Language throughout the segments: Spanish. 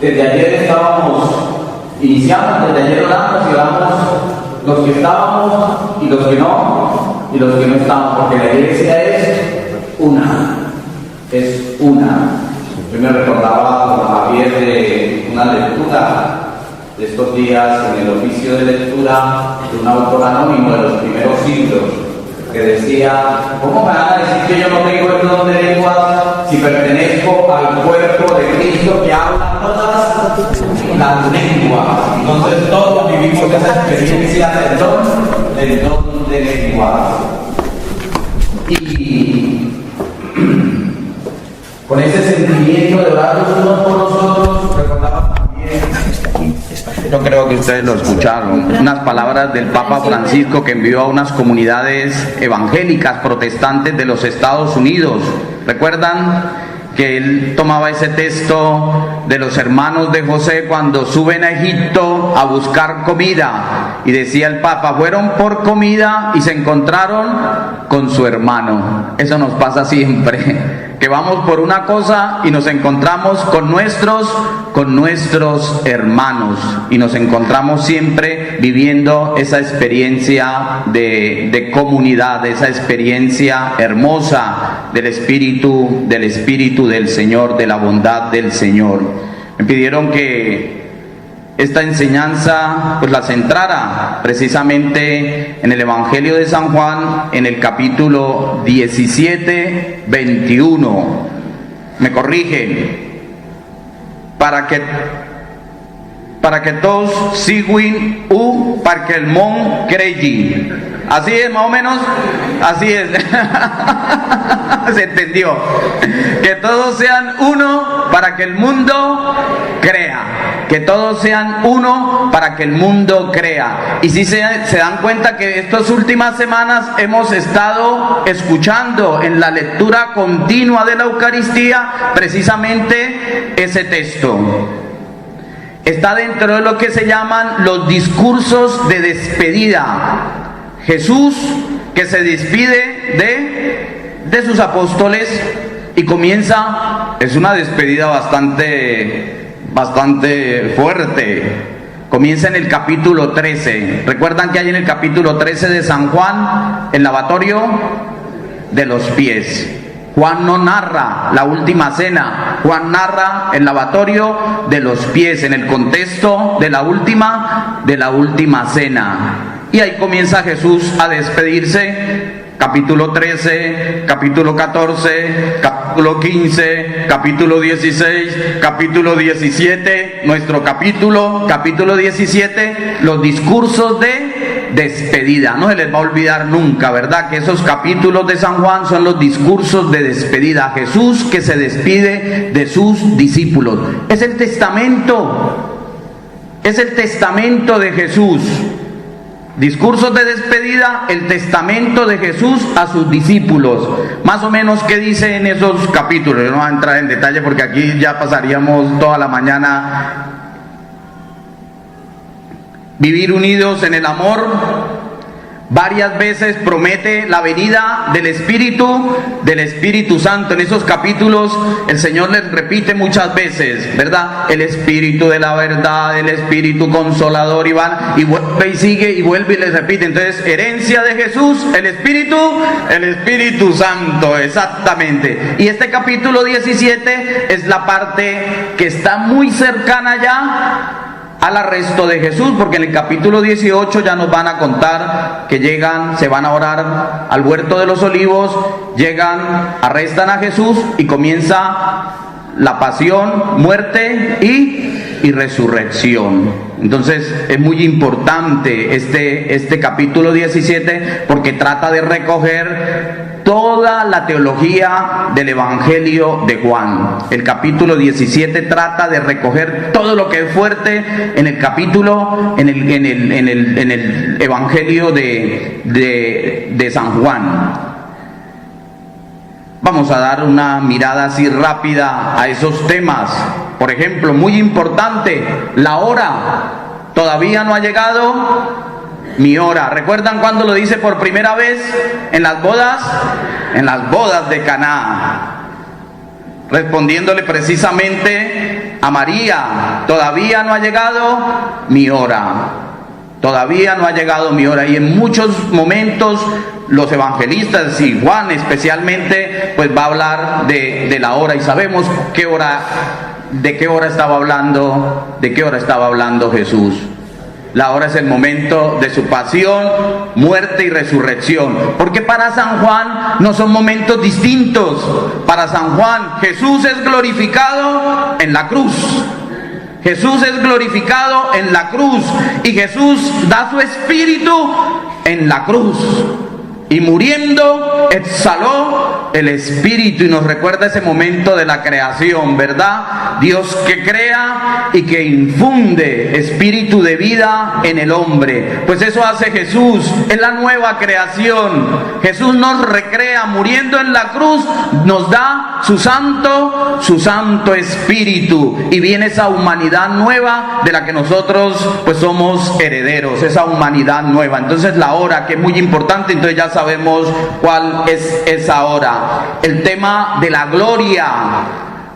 Desde ayer iniciamos, desde ayer oramos y oramos los que estábamos y los que no estamos, porque la iglesia es una. Yo me recordaba con Javier de una lectura de estos días en el oficio de lectura de un autor anónimo de los primeros siglos, que decía: ¿cómo me van a decir que yo no tengo el don de lenguas si pertenezco al cuerpo de Cristo que habla todas las lenguas? Entonces todos vivimos esa experiencia del don de lenguas. Y con ese sentimiento de orar los unos por los otros, recordaba también, yo creo que ustedes lo escucharon, unas palabras del Papa Francisco que envió a unas comunidades evangélicas protestantes de los Estados Unidos. ¿Recuerdan que él tomaba ese texto de los hermanos de José cuando suben a Egipto a buscar comida? Y decía el Papa: fueron por comida y se encontraron con su hermano. Eso nos pasa siempre, que vamos por una cosa y nos encontramos con nuestros hermanos, y nos encontramos siempre viviendo esa experiencia de comunidad, esa experiencia hermosa del Espíritu del Señor, de la bondad del Señor. Me pidieron que esta enseñanza pues la centrara precisamente en el Evangelio de San Juan, en el capítulo 17, 21. Me corrigen. Para que todos siguen para que el mon creyí. Así es, más o menos, así es. Se entendió. Que todos sean uno para que el mundo crea. Que todos sean uno para que el mundo crea. Y si se dan cuenta que estas últimas semanas hemos estado escuchando en la lectura continua de la Eucaristía precisamente ese texto. Está dentro de lo que se llaman los discursos de despedida. Jesús que se despide de sus apóstoles y comienza, es una despedida bastante fuerte. Comienza en el capítulo 13. ¿Recuerdan que hay en el capítulo 13 de San Juan el lavatorio de los pies? Juan no narra la última cena, Juan narra el lavatorio de los pies en el contexto de la última cena. Y ahí comienza Jesús a despedirse. Capítulo 13, capítulo 14, capítulo 15, capítulo 16, capítulo 17, nuestro capítulo 17, los discursos de despedida. No se les va a olvidar nunca, ¿verdad? Que esos capítulos de San Juan son los discursos de despedida. Jesús que se despide de sus discípulos. Es el testamento de Jesús. Discursos de despedida, el testamento de Jesús a sus discípulos. Más o menos, ¿qué dice en esos capítulos? Yo no voy a entrar en detalle porque aquí ya pasaríamos toda la mañana. Vivir unidos en el amor. Varias veces promete la venida del Espíritu Santo. En esos capítulos el Señor les repite muchas veces, ¿verdad? El Espíritu de la verdad, el Espíritu consolador, y van y vuelve y sigue y vuelve y les repite. Entonces, herencia de Jesús, el Espíritu Santo, exactamente. Y este capítulo 17 es la parte que está muy cercana ya al arresto de Jesús, porque en el capítulo 18 ya nos van a contar que llegan, se van a orar al huerto de los olivos, llegan, arrestan a Jesús y comienza la pasión, muerte y y resurrección. Entonces es muy importante este capítulo 17 porque trata de recoger toda la teología del Evangelio de Juan. El capítulo 17 trata de recoger todo lo que es fuerte en el capítulo, en el Evangelio de San Juan. Vamos a dar una mirada así rápida a esos temas. Por ejemplo, muy importante, la hora. Todavía no ha llegado mi hora. ¿Recuerdan cuando lo dice por primera vez en las bodas? En las bodas de Caná. Respondiéndole precisamente a María, todavía no ha llegado mi hora. Todavía no ha llegado mi hora. Y en muchos momentos los evangelistas, y Juan especialmente, pues va a hablar de la hora. Y sabemos qué hora, de qué hora estaba hablando Jesús. La hora es el momento de su pasión, muerte y resurrección. Porque para San Juan no son momentos distintos. Para San Juan, Jesús es glorificado en la cruz. Jesús es glorificado en la cruz y Jesús da su espíritu en la cruz. Y muriendo exhaló el espíritu y nos recuerda ese momento de la creación, ¿verdad? Dios que crea y que infunde espíritu de vida en el hombre. Pues eso hace Jesús, es la nueva creación. Jesús nos recrea, muriendo en la cruz, nos da su santo espíritu. Y viene esa humanidad nueva de la que nosotros pues somos herederos, esa humanidad nueva. Entonces la hora, que es muy importante, entonces ya sabemos cuál es esa hora. El tema de la gloria.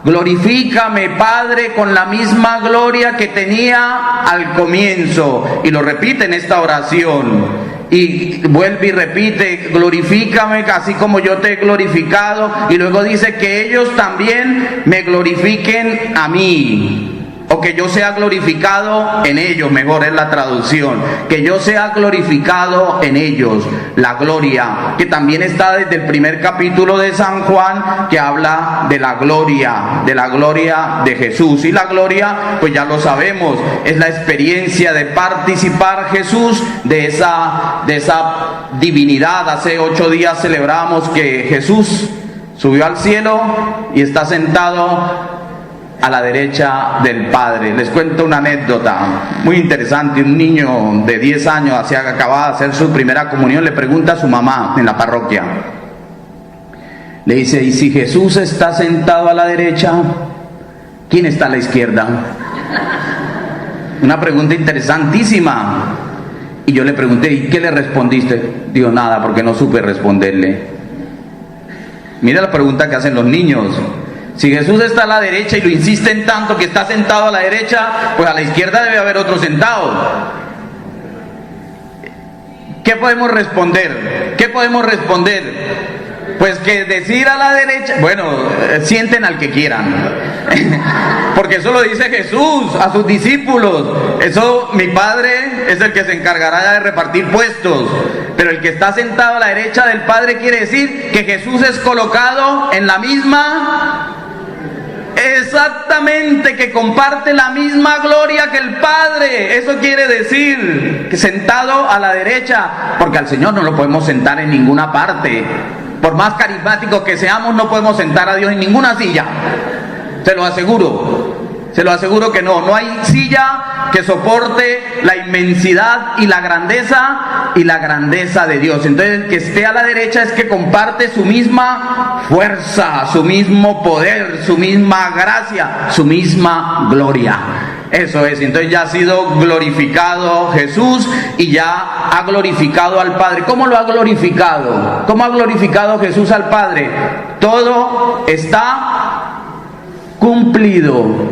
Glorifícame, Padre, con la misma gloria que tenía al comienzo. Y lo repite en esta oración. Y vuelve y repite, glorifícame así como yo te he glorificado. Y luego dice que ellos también me glorifiquen a mí. O que yo sea glorificado en ellos, mejor es la traducción. Que yo sea glorificado en ellos. La gloria, que también está desde el primer capítulo de San Juan, que habla de la gloria de Jesús. Y la gloria, pues ya lo sabemos, es la experiencia de participar Jesús de esa divinidad. Hace 8 días celebramos que Jesús subió al cielo y está sentado a la derecha del Padre. Les cuento una anécdota muy interesante. Un niño de 10 años, acababa de hacer su primera comunión, le pregunta a su mamá en la parroquia. Le dice, ¿y si Jesús está sentado a la derecha, quién está a la izquierda? Una pregunta interesantísima. Y yo le pregunté, ¿y qué le respondiste? Digo, nada, porque no supe responderle. Mira la pregunta que hacen los niños. Si Jesús está a la derecha y lo insisten tanto que está sentado a la derecha, pues a la izquierda debe haber otro sentado. ¿Qué podemos responder? Pues que decir a la derecha, bueno, sienten al que quieran. Porque eso lo dice Jesús a sus discípulos. Eso, mi Padre es el que se encargará de repartir puestos. Pero el que está sentado a la derecha del Padre quiere decir que Jesús es colocado en la misma... Exactamente, que comparte la misma gloria que el Padre. Eso quiere decir que sentado a la derecha, porque al Señor no lo podemos sentar en ninguna parte. Por más carismáticos que seamos, no podemos sentar a Dios en ninguna silla. Se lo aseguro que no. No hay silla que soporte la inmensidad y la grandeza de Dios. Entonces el que esté a la derecha es que comparte su misma fuerza, su mismo poder, su misma gracia, su misma gloria. Eso es. Entonces ya ha sido glorificado Jesús y ya ha glorificado al Padre. ¿Cómo lo ha glorificado? ¿Cómo ha glorificado Jesús al Padre? Todo está cumpliendo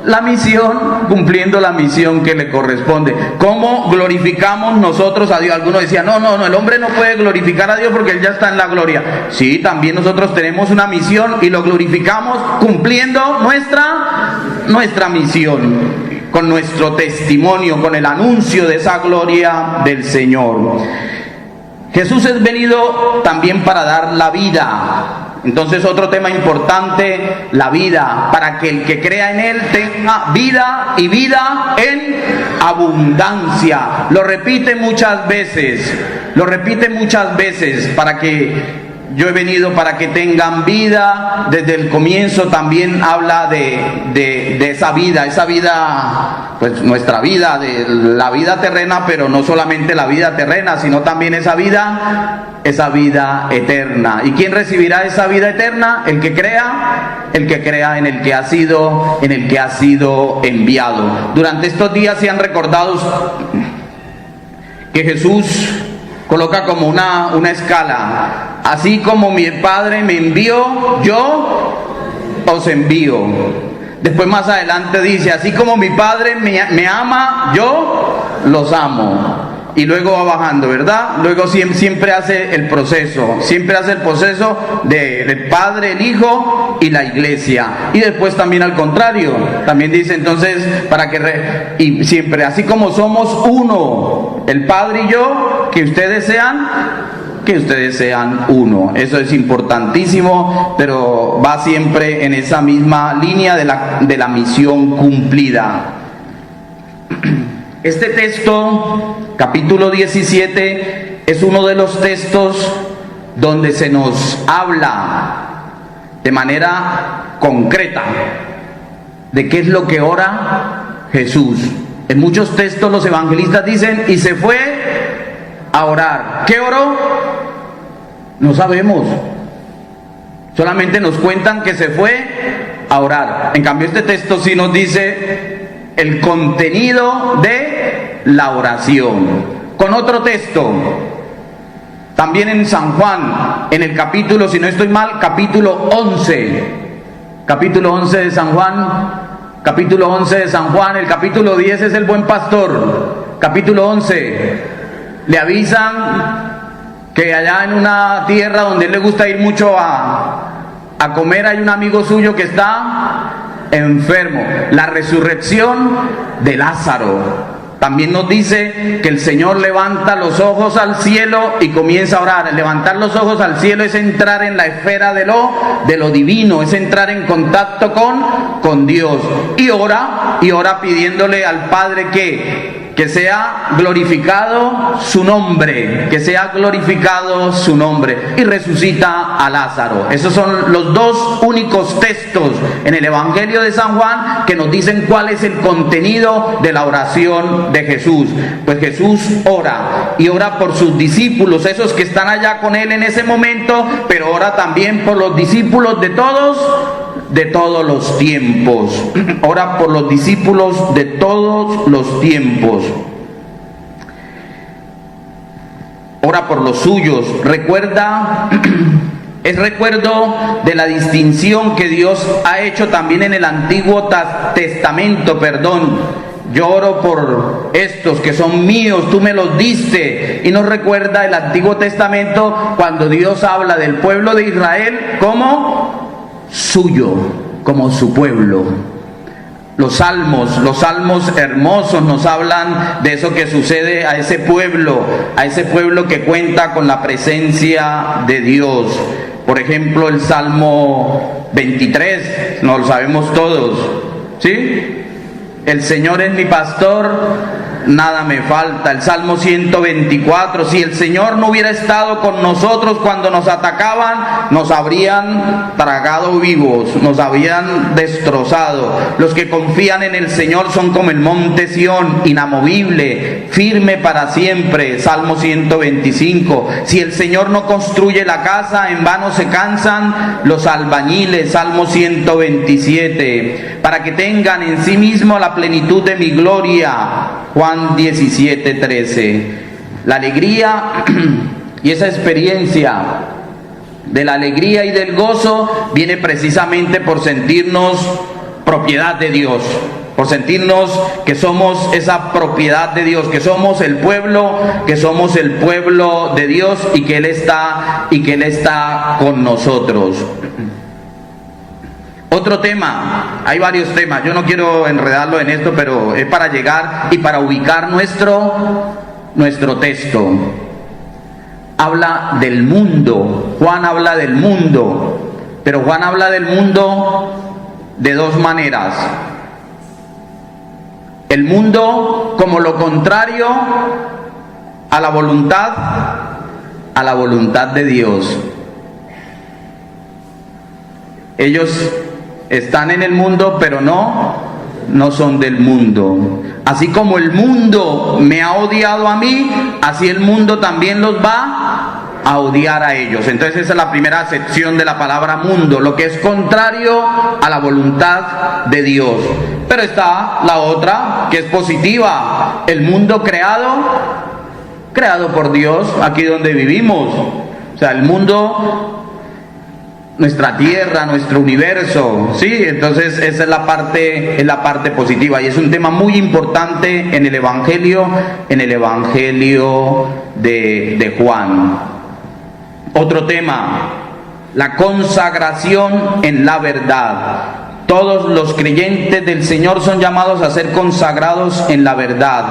la misión que le corresponde. ¿Cómo glorificamos nosotros a Dios? Algunos decían, no, el hombre no puede glorificar a Dios porque él ya está en la gloria. Sí, también nosotros tenemos una misión y lo glorificamos cumpliendo nuestra misión, con nuestro testimonio, con el anuncio de esa gloria del Señor. Jesús es venido también para dar la vida. Entonces otro tema importante, la vida, para que el que crea en Él tenga vida y vida en abundancia. Lo repite muchas veces, para que yo he venido para que tengan vida. Desde el comienzo también habla de esa vida, pues nuestra vida, de la vida terrena, pero no solamente la vida terrena, sino también esa vida eterna. ¿Y quién recibirá esa vida eterna? El que crea en el que ha sido enviado. Durante estos días se han recordado que Jesús coloca como una escala. Así como mi Padre me envió, yo os envío. Después más adelante dice, así como mi Padre me ama, yo los amo. Y luego va bajando, ¿verdad? Luego siempre hace el proceso del Padre, el Hijo y la Iglesia. Y después también al contrario, también dice entonces, y siempre, así como somos uno, el Padre y yo, que ustedes sean uno. Eso es importantísimo, pero va siempre en esa misma línea de la misión cumplida. Este texto, capítulo 17, es uno de los textos donde se nos habla de manera concreta de qué es lo que ora Jesús. En muchos textos los evangelistas dicen, y se fue a orar. ¿Qué oró? No sabemos. Solamente nos cuentan que se fue a orar. En cambio este texto sí nos dice el contenido de la oración. Con otro texto, también en San Juan, en el capítulo, si no estoy mal, capítulo 11 de San Juan, el capítulo 10 es el buen pastor, capítulo 11, le avisan que allá en una tierra donde él le gusta ir mucho a comer, hay un amigo suyo que está enfermo. La resurrección de Lázaro. También nos dice que el Señor levanta los ojos al cielo y comienza a orar. El levantar los ojos al cielo es entrar en la esfera de lo divino, es entrar en contacto con Dios. Y ora pidiéndole al Padre que sea glorificado su nombre, y resucita a Lázaro. Esos son los dos únicos textos en el Evangelio de San Juan que nos dicen cuál es el contenido de la oración de Jesús. Pues Jesús ora, y ora por sus discípulos, esos que están allá con él en ese momento, pero ora también por los discípulos de todos los tiempos. Ora por los discípulos de todos los tiempos. Ora por los suyos. Es recuerdo de la distinción que Dios ha hecho también en el Antiguo Testamento, Yo oro por estos que son míos, tú me los diste. Y nos recuerda el Antiguo Testamento cuando Dios habla del pueblo de Israel como suyo, como su pueblo. Los salmos hermosos nos hablan de eso que sucede a ese pueblo que cuenta con la presencia de Dios. Por ejemplo, el Salmo 23, nos lo sabemos todos, ¿sí? El Señor es mi pastor, nada me falta. El Salmo 124, si el Señor no hubiera estado con nosotros cuando nos atacaban, nos habrían tragado vivos, nos habrían destrozado. Los que confían en el Señor son como el monte Sión, inamovible, firme para siempre. Salmo 125, si el Señor no construye la casa, en vano se cansan los albañiles. Salmo 127, para que tengan en sí mismo la plenitud de mi gloria. Juan 17:13. La alegría y esa experiencia de la alegría y del gozo viene precisamente por sentirnos propiedad de Dios, por sentirnos que somos esa propiedad de Dios, que somos el pueblo de Dios, y que Él está con nosotros. Otro tema, hay varios temas, yo no quiero enredarlo en esto, pero es para llegar y para ubicar nuestro texto. Habla del mundo, Juan habla del mundo. Pero Juan habla del mundo de dos maneras. El mundo como lo contrario a la voluntad de Dios. Ellos están en el mundo, pero no son del mundo. Así como el mundo me ha odiado a mí, así el mundo también los va a odiar a ellos. Entonces esa es la primera acepción de la palabra mundo, lo que es contrario a la voluntad de Dios. Pero está la otra, que es positiva, el mundo creado por Dios, aquí donde vivimos. O sea, el mundo, nuestra tierra, nuestro universo, ¿sí? Entonces esa es la parte positiva, y es un tema muy importante en el Evangelio de Juan. Otro tema, la consagración en la verdad. Todos los creyentes del Señor son llamados a ser consagrados en la verdad.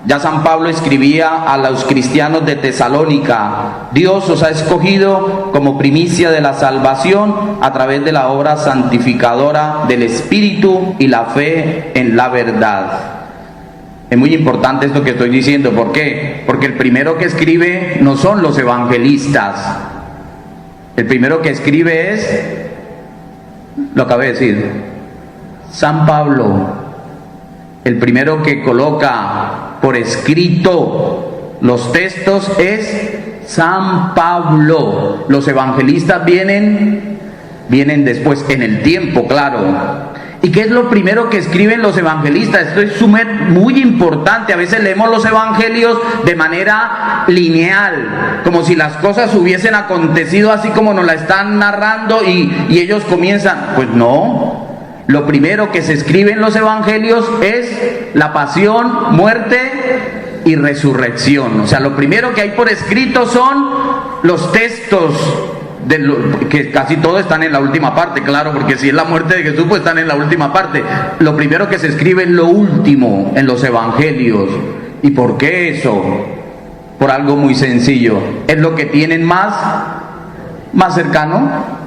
Ya San Pablo escribía a los cristianos de Tesalónica: Dios os ha escogido como primicia de la salvación a través de la obra santificadora del Espíritu y la fe en la verdad. Es muy importante esto que estoy diciendo. ¿Por qué? Porque el primero que escribe no son los evangelistas. El primero que escribe es, lo acabé de decir, San Pablo. El primero que coloca por escrito los textos es San Pablo. Los evangelistas vienen después, en el tiempo, claro. ¿Y qué es lo primero que escriben los evangelistas? Esto es muy importante. A veces leemos los evangelios de manera lineal, como si las cosas hubiesen acontecido así como nos la están narrando y ellos comienzan. Pues no. Lo primero que se escribe en los evangelios es la pasión, muerte y resurrección. O sea, lo primero que hay por escrito son los textos, que casi todos están en la última parte, claro, porque si es la muerte de Jesús, pues están en la última parte. Lo primero que se escribe es lo último en los evangelios. ¿Y por qué eso? Por algo muy sencillo. Es lo que tienen más cercano.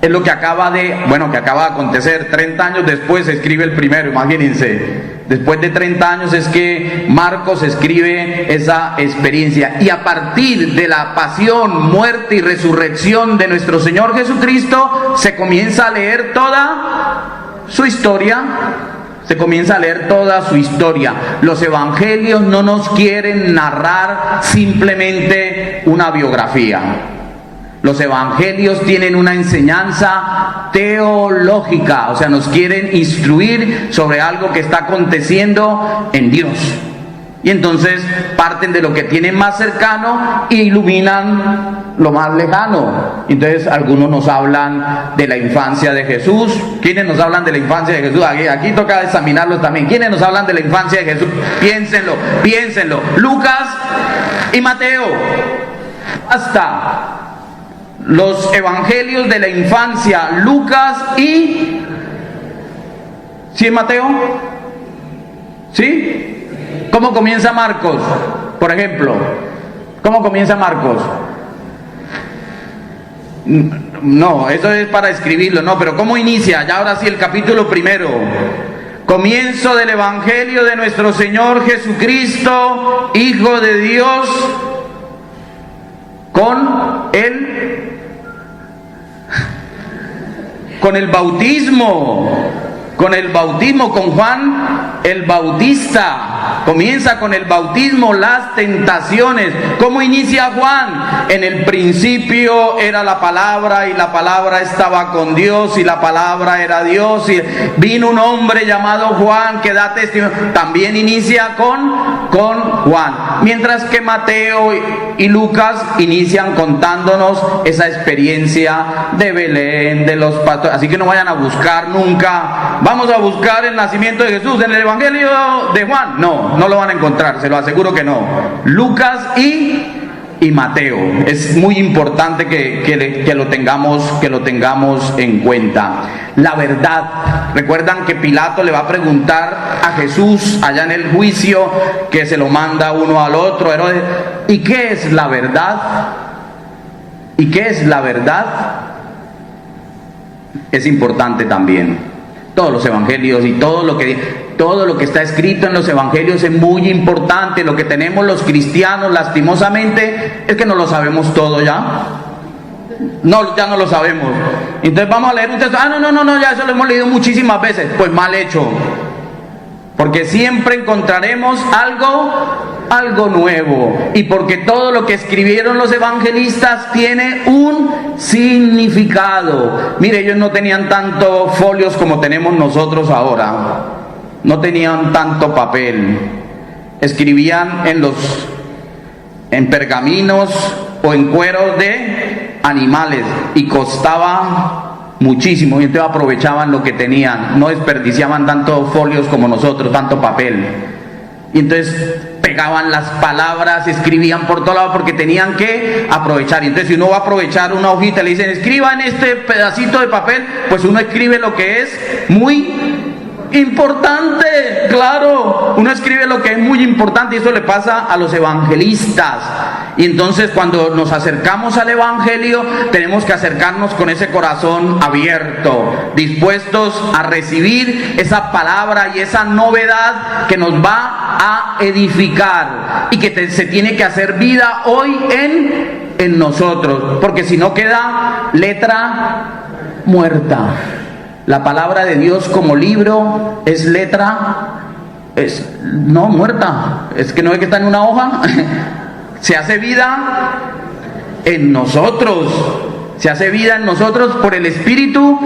Es lo que acaba de acontecer. 30 años después se escribe el primero, imagínense. Después de 30 años es que Marcos escribe esa experiencia. Y a partir de la pasión, muerte y resurrección de nuestro Señor Jesucristo, se comienza a leer toda su historia. Los evangelios no nos quieren narrar simplemente una biografía. Los evangelios tienen una enseñanza teológica, o sea, nos quieren instruir sobre algo que está aconteciendo en Dios. Y entonces parten de lo que tienen más cercano e iluminan lo más lejano. Entonces algunos nos hablan de la infancia de Jesús. ¿Quiénes nos hablan de la infancia de Jesús? Aquí toca examinarlos también. ¿Quiénes nos hablan de la infancia de Jesús? Piénsenlo. Lucas y Mateo. Hasta los evangelios de la infancia, Lucas y... ¿Sí es Mateo? ¿Sí? ¿Cómo comienza Marcos? Por ejemplo, ¿cómo comienza Marcos? No, eso es para escribirlo, no, pero ¿cómo inicia? Ya ahora sí, el capítulo primero. Comienzo del evangelio de nuestro Señor Jesucristo, Hijo de Dios, con el bautismo, con Juan el Bautista. Comienza con el bautismo, las tentaciones. ¿Cómo inicia Juan? En el principio era la palabra, y la palabra estaba con Dios, y la palabra era Dios, y vino un hombre llamado Juan que da testimonio. También inicia con Juan. Mientras que Mateo y Lucas inician contándonos esa experiencia de Belén, de los pastores. Así que no vayan a buscar nunca, vamos a buscar el nacimiento de Jesús en el evangelio de Juan. No lo van a encontrar, se lo aseguro que no. Lucas y Mateo. Es muy importante que lo tengamos en cuenta. La verdad. Recuerdan que Pilato le va a preguntar a Jesús allá en el juicio, que se lo manda uno al otro, Herodes: ¿y qué es la verdad? ¿Y qué es la verdad? es importante también. Todos los evangelios y todo lo que está escrito en los evangelios es muy importante. Lo que tenemos los cristianos, lastimosamente, es que no lo sabemos todo ya. No, ya no lo sabemos. Entonces vamos a leer un texto. No, ya eso lo hemos leído muchísimas veces. Pues mal hecho. Porque siempre encontraremos algo nuevo. Y porque todo lo que escribieron los evangelistas tiene un significado. Mire, ellos no tenían tantos folios como tenemos nosotros ahora. No tenían tanto papel. Escribían en pergaminos o en cueros de animales y costaba muchísimo, y entonces aprovechaban lo que tenían, no desperdiciaban tantos folios como nosotros, tanto papel, y entonces pegaban las palabras, escribían por todo lado porque tenían que aprovechar. Y entonces si uno va a aprovechar una hojita, le dicen escriba en este pedacito de papel, pues uno escribe lo que es muy importante, claro, uno escribe lo que es muy importante, y eso le pasa a los evangelistas. Y entonces cuando nos acercamos al evangelio, tenemos que acercarnos con ese corazón abierto, dispuestos a recibir esa palabra y esa novedad que nos va a edificar y que se tiene que hacer vida hoy en nosotros, porque si no queda letra muerta. La palabra de Dios como libro es letra, no muerta, es que no es que está en una hoja. Se hace vida en nosotros, se hace vida en nosotros por el Espíritu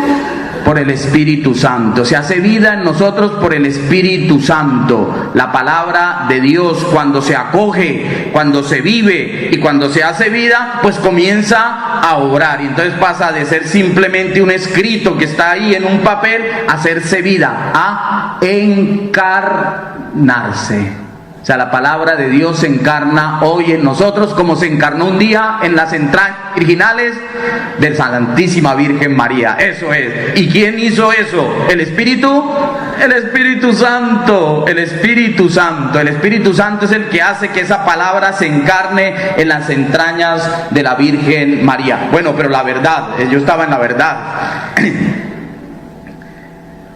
Santo, se hace vida en nosotros por el Espíritu Santo. La palabra de Dios, cuando se acoge, cuando se vive y cuando se hace vida, pues comienza a obrar, y entonces pasa de ser simplemente un escrito que está ahí en un papel a hacerse vida, a encarnarse. O sea, la palabra de Dios se encarna hoy en nosotros, como se encarnó un día en las entrañas virginales de Santísima Virgen María. Eso es. ¿Y quién hizo eso? ¿El Espíritu? El Espíritu Santo. El Espíritu Santo. El Espíritu Santo es el que hace que esa palabra se encarne en las entrañas de la Virgen María. Bueno, pero la verdad, yo estaba en la verdad.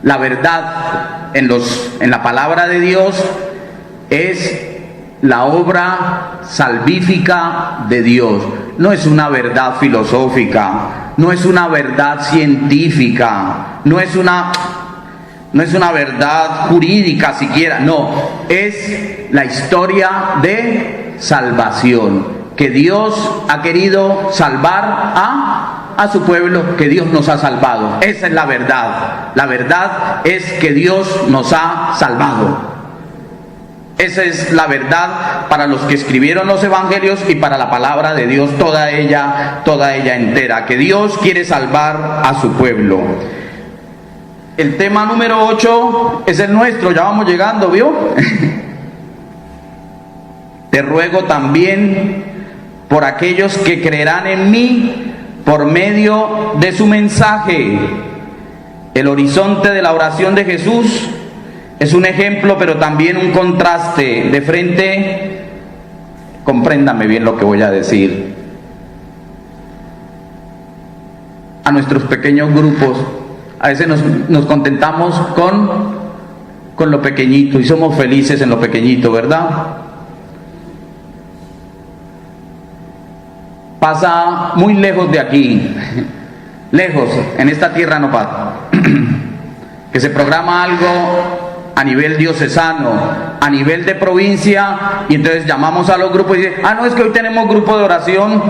La verdad en la palabra de Dios es la obra salvífica de Dios. No es una verdad filosófica, no es una verdad científica, no es una verdad jurídica siquiera, no, es la historia de salvación, que Dios ha querido salvar a su pueblo, que Dios nos ha salvado. Esa es la verdad. La verdad es que Dios nos ha salvado. Esa es la verdad para los que escribieron los evangelios y para la palabra de Dios, toda ella entera, que Dios quiere salvar a su pueblo. El tema número 8 es el nuestro, ya vamos llegando, ¿vio? Te ruego también por aquellos que creerán en mí por medio de su mensaje. El horizonte de la oración de Jesús es un ejemplo, pero también un contraste. De frente, compréndame bien lo que voy a decir. A nuestros pequeños grupos, a veces nos contentamos con lo pequeñito y somos felices en lo pequeñito, ¿verdad? Pasa muy lejos de aquí, lejos, en esta tierra no pasa, que se programa algo a nivel diocesano, a nivel de provincia, y entonces llamamos a los grupos y dicen, no, es que hoy tenemos grupo de oración,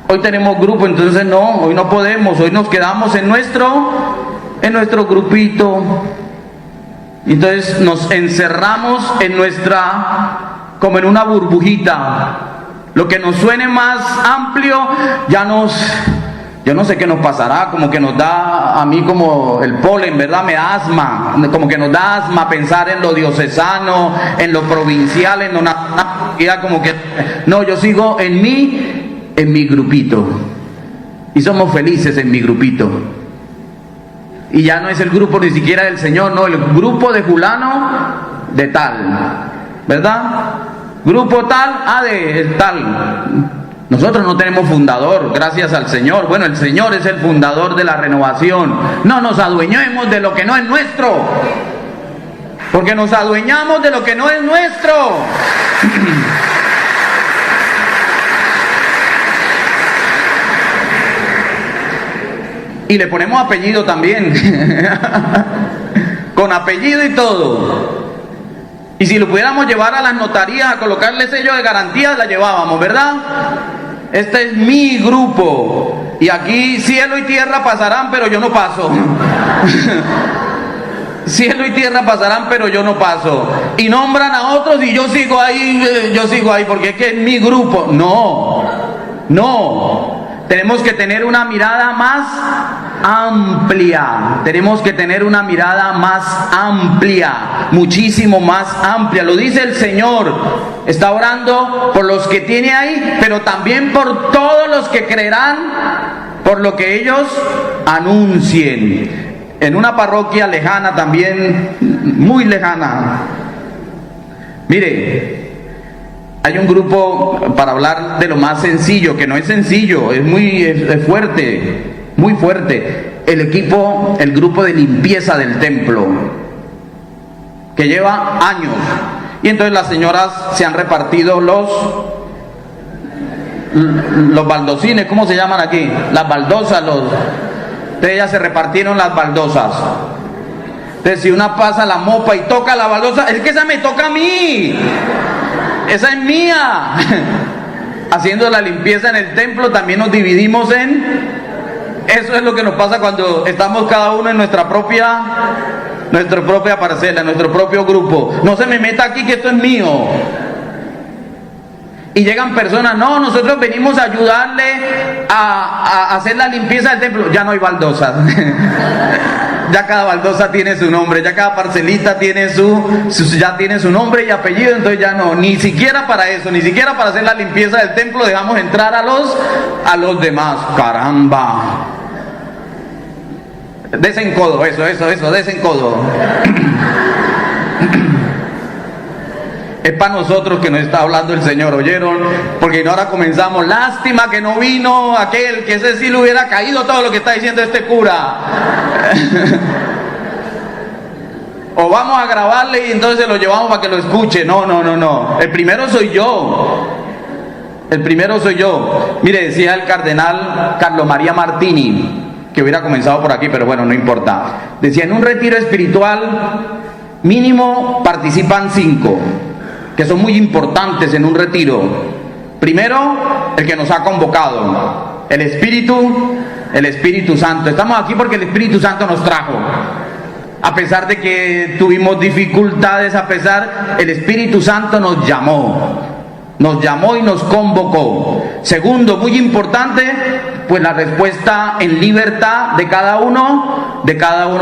hoy tenemos grupo, entonces no, hoy no podemos, hoy nos quedamos en nuestro grupito, entonces nos encerramos como en una burbujita. Lo que nos suene más amplio, yo no sé qué nos pasará, como que nos da, a mí como el polen, ¿verdad? Me da asma, como que nos da asma pensar en lo diocesano, en lo provincial, en lo nacional, como que, no, yo sigo en mi grupito, y somos felices en mi grupito, y ya no es el grupo ni siquiera del Señor, no, el grupo de fulano de tal, ¿verdad? Grupo tal, de tal. Nosotros no tenemos fundador, gracias al Señor. Bueno, el Señor es el fundador de la renovación. No nos adueñemos de lo que no es nuestro, porque nos adueñamos de lo que no es nuestro. Y le ponemos apellido también, con apellido y todo. Y si lo pudiéramos llevar a las notarías a colocarle sello de garantía, la llevábamos, ¿verdad? Este es mi grupo, y aquí cielo y tierra pasarán, pero yo no paso. Cielo y tierra pasarán, pero yo no paso. Y nombran a otros y yo sigo ahí porque es que es mi grupo. No. Tenemos que tener una mirada más amplia. Tenemos que tener una mirada más amplia, muchísimo más amplia. Lo dice el Señor. Está orando por los que tiene ahí, pero también por todos los que creerán por lo que ellos anuncien. En una parroquia lejana también, muy lejana. Mire, hay un grupo para hablar de lo más sencillo, que no es sencillo, es fuerte, muy fuerte. El grupo de limpieza del templo, que lleva años. Y entonces las señoras se han repartido los baldosines, ¿cómo se llaman aquí? Las baldosas, Entonces ellas se repartieron las baldosas. Entonces si una pasa la mopa y toca la baldosa, es que esa me toca a mí. Esa es mía. Haciendo la limpieza en el templo también nos dividimos en... Eso es lo que nos pasa cuando estamos cada uno en nuestra propia parcela, nuestro propio grupo. No se me meta aquí que esto es mío. Y llegan personas, no, nosotros venimos a ayudarle a hacer la limpieza del templo. Ya no hay baldosas. Ya cada baldosa tiene su nombre, ya cada parcelita tiene ya tiene su nombre y apellido. Entonces ya no, ni siquiera para eso, ni siquiera para hacer la limpieza del templo dejamos entrar a los demás. Caramba. Desencodo, eso, desencodo. Es para nosotros que nos está hablando el Señor, ¿oyeron? Porque ahora comenzamos, lástima que no vino aquel, que ese sí le hubiera caído todo lo que está diciendo este cura. O vamos a grabarle y entonces lo llevamos para que lo escuche. No. El primero soy yo. Mire, decía el cardenal Carlo María Martini, que hubiera comenzado por aquí, pero bueno, no importa. Decía, en un retiro espiritual mínimo participan 5. Que son muy importantes en un retiro. Primero, el que nos ha convocado, el Espíritu Santo. Estamos aquí porque el Espíritu Santo nos trajo. A pesar de que tuvimos dificultades, el Espíritu Santo nos llamó y nos convocó. Segundo, muy importante, pues la respuesta en libertad de cada uno de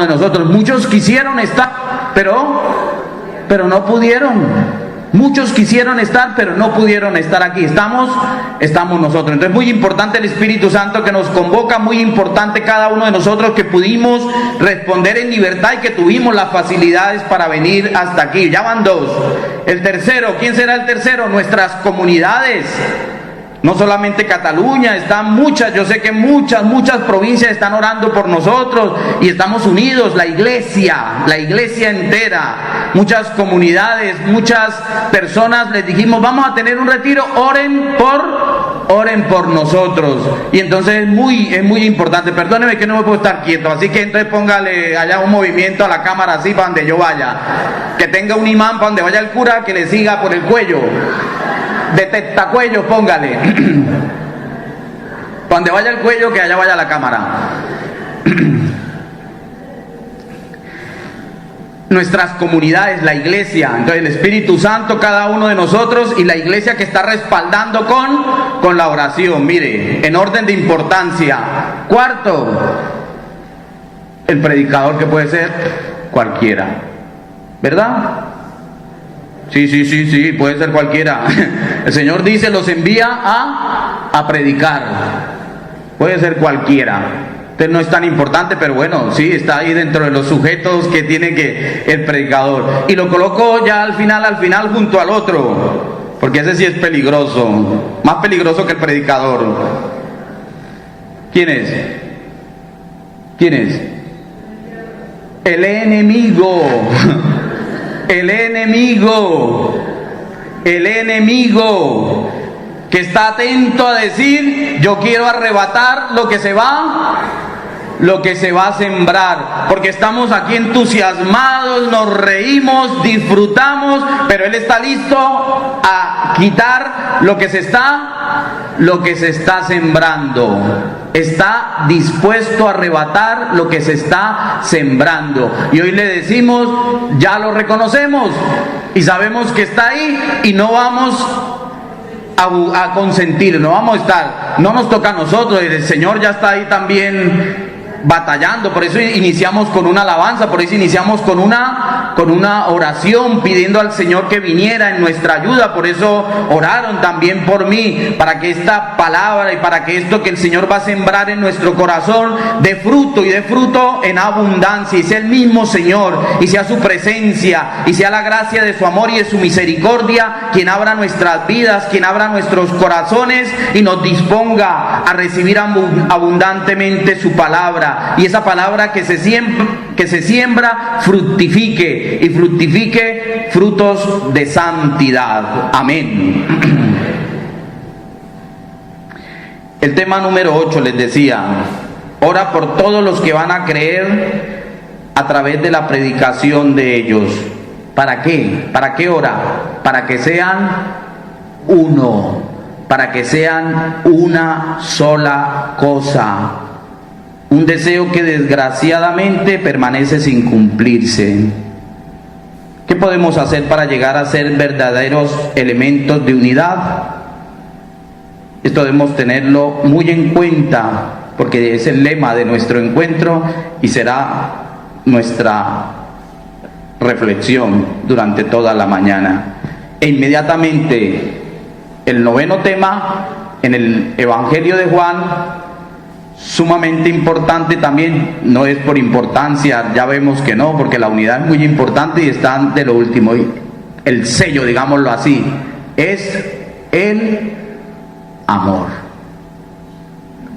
nosotros. Muchos quisieron estar, pero no pudieron. Muchos quisieron estar, pero no pudieron estar aquí. Estamos nosotros. Entonces, muy importante el Espíritu Santo que nos convoca, muy importante cada uno de nosotros que pudimos responder en libertad y que tuvimos las facilidades para venir hasta aquí. Ya van 2. El tercero, ¿quién será el tercero? Nuestras comunidades. No solamente Cataluña, están muchas, yo sé que muchas provincias están orando por nosotros y estamos unidos, la iglesia entera, muchas comunidades, muchas personas les dijimos, vamos a tener un retiro, oren por nosotros. Y entonces es muy importante, perdóneme que no me puedo estar quieto, así que entonces póngale allá un movimiento a la cámara así para donde yo vaya, que tenga un imán para donde vaya el cura que le siga por el cuello. De testacuellos, póngale. Donde vaya el cuello, que allá vaya la cámara. Nuestras comunidades, la iglesia, entonces el Espíritu Santo, cada uno de nosotros, y la iglesia que está respaldando con la oración. Mire, en orden de importancia. Cuarto, el predicador, que puede ser cualquiera, ¿verdad? Sí, puede ser cualquiera. El Señor dice, los envía a predicar. Puede ser cualquiera. Entonces no es tan importante, pero bueno, sí, está ahí dentro de los sujetos que tiene el predicador. Y lo coloco ya al final junto al otro. porque ese sí es peligroso, más peligroso que el predicador. ¿Quién es? ¿Quién es? El enemigo. El enemigo. El enemigo que está atento a decir: yo quiero arrebatar lo que se va a sembrar, porque estamos aquí entusiasmados, nos reímos, disfrutamos, pero Él está listo a quitar lo que se está sembrando. Está dispuesto a arrebatar lo que se está sembrando. Y hoy le decimos: ya lo reconocemos y sabemos que está ahí, y no vamos a consentir, no vamos a estar, no nos toca a nosotros, el Señor ya está ahí también batallando. Por eso iniciamos con una alabanza, por eso iniciamos con una oración pidiendo al Señor que viniera en nuestra ayuda. Por eso oraron también por mí, para que esta palabra y para que esto que el Señor va a sembrar en nuestro corazón dé fruto, y dé fruto en abundancia, y sea el mismo Señor, y sea su presencia, y sea la gracia de su amor y de su misericordia quien abra nuestras vidas, quien abra nuestros corazones y nos disponga a recibir abundantemente su palabra. Y esa palabra que se siembra fructifique, y fructifique frutos de santidad. Amén. El tema número 8, les decía: ora por todos los que van a creer a través de la predicación de ellos. ¿Para qué? ¿Para qué ora? Para que sean uno, para que sean una sola cosa. Un deseo que desgraciadamente permanece sin cumplirse. ¿Qué podemos hacer para llegar a ser verdaderos elementos de unidad? Esto debemos tenerlo muy en cuenta, porque es el lema de nuestro encuentro y será nuestra reflexión durante toda la mañana. E inmediatamente el noveno tema en el Evangelio de Juan, sumamente importante también, no es por importancia, ya vemos que no, porque la unidad es muy importante y está de lo último. El sello, digámoslo así, es el amor.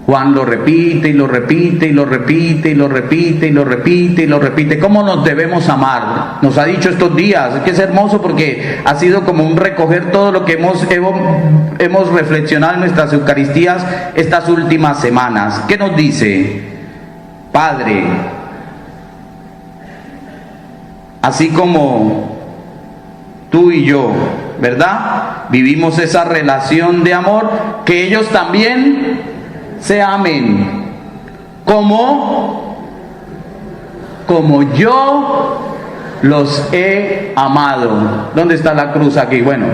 Juan lo repite y lo repite y lo repite y lo repite y lo repite y lo repite. ¿Cómo nos debemos amar? Nos ha dicho estos días. Es que es hermoso, porque ha sido como un recoger todo lo que hemos reflexionado en nuestras Eucaristías estas últimas semanas. ¿Qué nos dice? Padre, así como tú y yo, ¿verdad?, vivimos esa relación de amor, que ellos también se amen como yo los he amado. ¿Dónde está la cruz aquí? Bueno,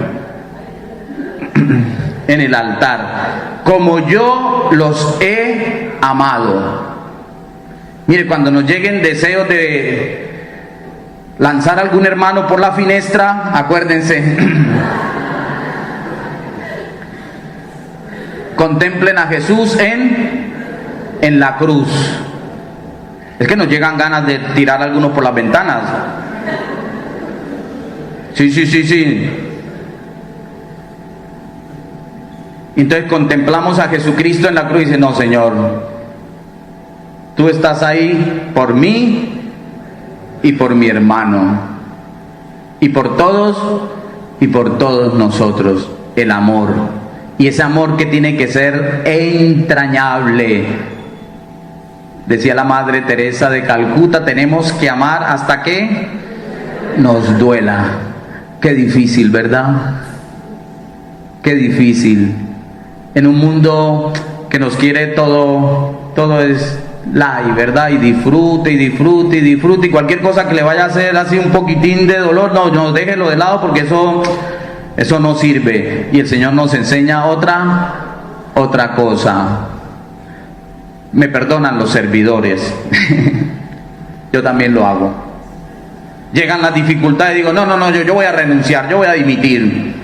en el altar. Como yo los he amado. Mire, cuando nos lleguen deseos de lanzar a algún hermano por la finestra, acuérdense, contemplen a Jesús en la cruz. Es que nos llegan ganas de tirar a algunos por las ventanas. Sí. Entonces contemplamos a Jesucristo en la cruz y dice: no, Señor, tú estás ahí por mí y por mi hermano, y por todos nosotros. El amor. Y ese amor que tiene que ser entrañable. Decía la Madre Teresa de Calcuta: tenemos que amar hasta que nos duela. Qué difícil, ¿verdad? Qué difícil. En un mundo que nos quiere todo es light, ¿verdad? Y disfrute, y cualquier cosa que le vaya a hacer así un poquitín de dolor, no, déjelo de lado, porque eso no sirve. Y el Señor nos enseña otra cosa. Me perdonan los servidores. Yo también lo hago. Llegan las dificultades y digo: no, yo voy a renunciar, yo voy a dimitir.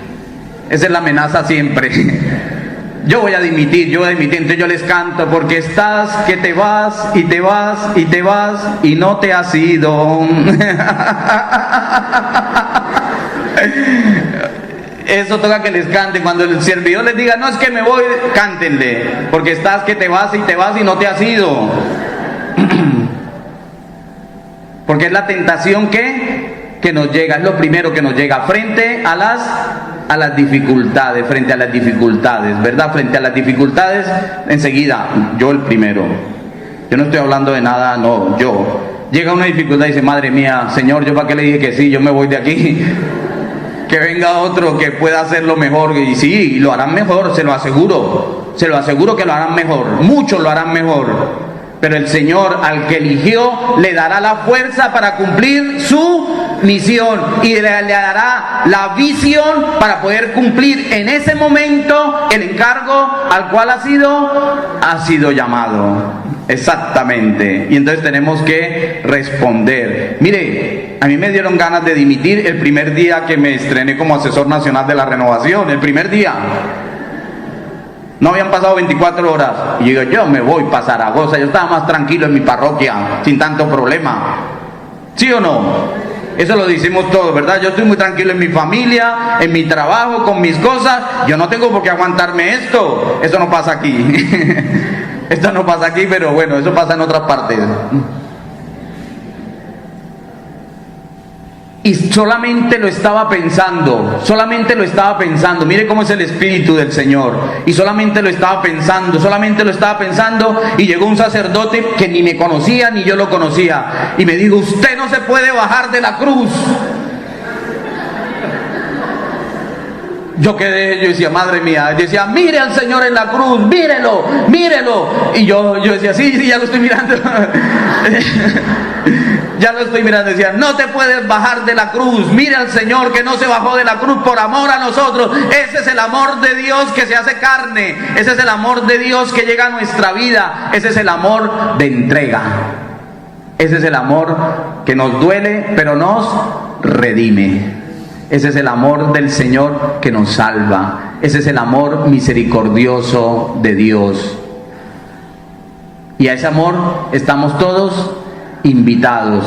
Esa es la amenaza siempre. Yo voy a dimitir. Entonces yo les canto: porque estás que te vas y te vas y te vas y no te has ido. Eso toca que les canten. Cuando el servidor les diga, no, es que me voy, cántenle, porque estás que te vas y no te has ido. Porque es la tentación que nos llega, es lo primero que nos llega frente a las dificultades, ¿verdad? Frente a las dificultades, enseguida, yo el primero. Yo no estoy hablando de nada, no, yo. Llega una dificultad y dice, madre mía, Señor, ¿yo para qué le dije que sí? Yo me voy de aquí. Que venga otro que pueda hacerlo mejor. Y sí, lo harán mejor, se lo aseguro. Se lo aseguro que lo harán mejor. Muchos lo harán mejor. Pero el Señor al que eligió le dará la fuerza para cumplir su misión y le dará la visión para poder cumplir en ese momento el encargo al cual ha sido llamado. Exactamente. Y entonces tenemos que responder. Mire, a mí me dieron ganas de dimitir el primer día que me estrené como asesor nacional de la renovación. El primer día. No habían pasado 24 horas. Y digo, yo me voy para Zaragoza. Yo estaba más tranquilo en mi parroquia, sin tanto problema. ¿Sí o no? Eso lo decimos todos, ¿verdad? Yo estoy muy tranquilo en mi familia, en mi trabajo, con mis cosas. Yo no tengo por qué aguantarme esto. Eso no pasa aquí. Esto no pasa aquí, pero bueno, eso pasa en otras partes. Y solamente lo estaba pensando, mire cómo es el Espíritu del Señor, y solamente lo estaba pensando, y llegó un sacerdote que ni me conocía ni yo lo conocía, y me dijo, usted no se puede bajar de la cruz. Yo decía, madre mía, decía, mire al Señor en la cruz, mírelo. Y yo decía, sí, ya lo estoy mirando. Ya lo estoy mirando. Decía, no te puedes bajar de la cruz. Mire al Señor que no se bajó de la cruz por amor a nosotros. Ese es el amor de Dios que se hace carne. Ese es el amor de Dios que llega a nuestra vida. Ese es el amor de entrega. Ese es el amor que nos duele, pero nos redime. Ese es el amor del Señor que nos salva. Ese es el amor misericordioso de Dios. Y a ese amor estamos todos invitados.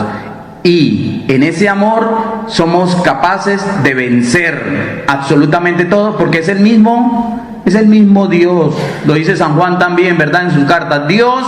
Y en ese amor somos capaces de vencer absolutamente todo, porque es el mismo Dios. Lo dice San Juan también, ¿verdad? En sus cartas. Dios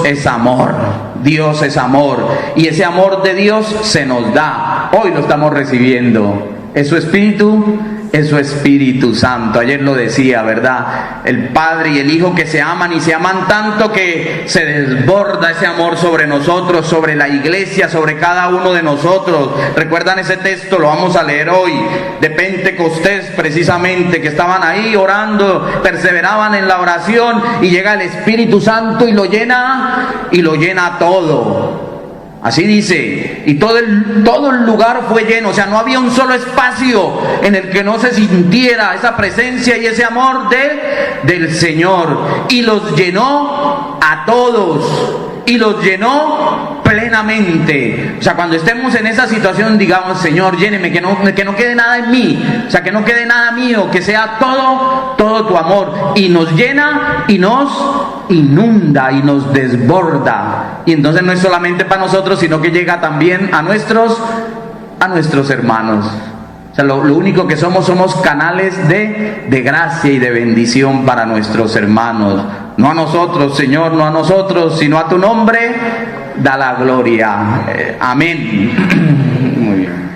es amor. Dios es amor. Y ese amor de Dios se nos da. Hoy lo estamos recibiendo. Es su Espíritu, es su Espíritu Santo. Ayer lo decía, ¿verdad? El Padre y el Hijo que se aman y se aman tanto que se desborda ese amor sobre nosotros, sobre la iglesia, sobre cada uno de nosotros. ¿Recuerdan ese texto? Lo vamos a leer hoy, de Pentecostés precisamente, que estaban ahí orando, perseveraban en la oración y llega el Espíritu Santo y lo llena todo. Así dice, y todo el lugar fue lleno, o sea, no había un solo espacio en el que no se sintiera esa presencia y ese amor del Señor. Y los llenó a todos, y los llenó plenamente. O sea, cuando estemos en esa situación, digamos, Señor, lléneme, que no quede nada en mí, o sea, que no quede nada mío, que sea todo tu amor. Y nos llena y nos inunda y nos desborda. Y entonces no es solamente para nosotros, sino que llega también a nuestros hermanos. O sea, lo único que somos canales de gracia y de bendición para nuestros hermanos. No a nosotros, Señor, no a nosotros, sino a tu nombre da la gloria. Amén. Muy bien.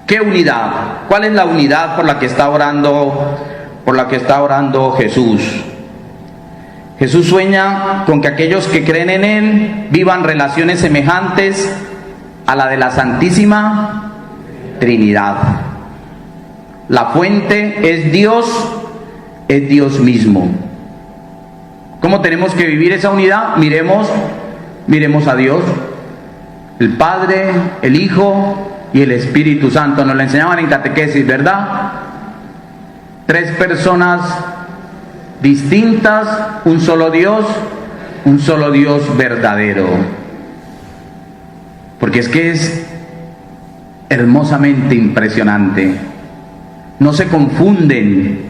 ¿Qué unidad? ¿Cuál es la unidad por la que está orando Jesús? Jesús sueña con que aquellos que creen en Él vivan relaciones semejantes a la de la Santísima Trinidad. La fuente es Dios mismo. ¿Cómo tenemos que vivir esa unidad? Miremos a Dios, el Padre, el Hijo y el Espíritu Santo. Nos lo enseñaban en catequesis, ¿verdad? 3 personas distintas, un solo Dios verdadero. Porque es que es hermosamente impresionante. No se confunden.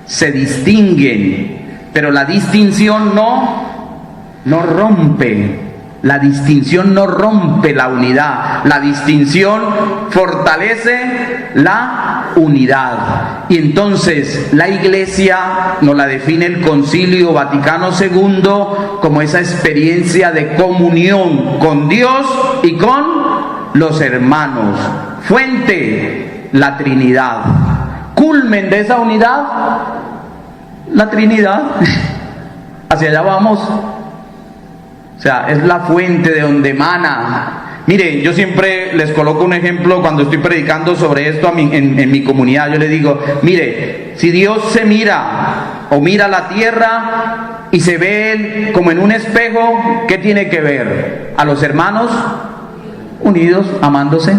se distinguen, pero la distinción no rompe. La distinción no rompe la unidad, la distinción fortalece la unidad. Y entonces la Iglesia nos la define el Concilio Vaticano II como esa experiencia de comunión con Dios y con los hermanos. Fuente, la Trinidad. Culmen de esa unidad, la Trinidad. Hacia allá vamos. O sea, es la fuente de donde emana. Mire, yo siempre les coloco un ejemplo cuando estoy predicando sobre esto en mi comunidad. Yo les digo, mire, si Dios se mira o mira la tierra y se ve Él como en un espejo, ¿qué tiene que ver? A los hermanos unidos, amándose.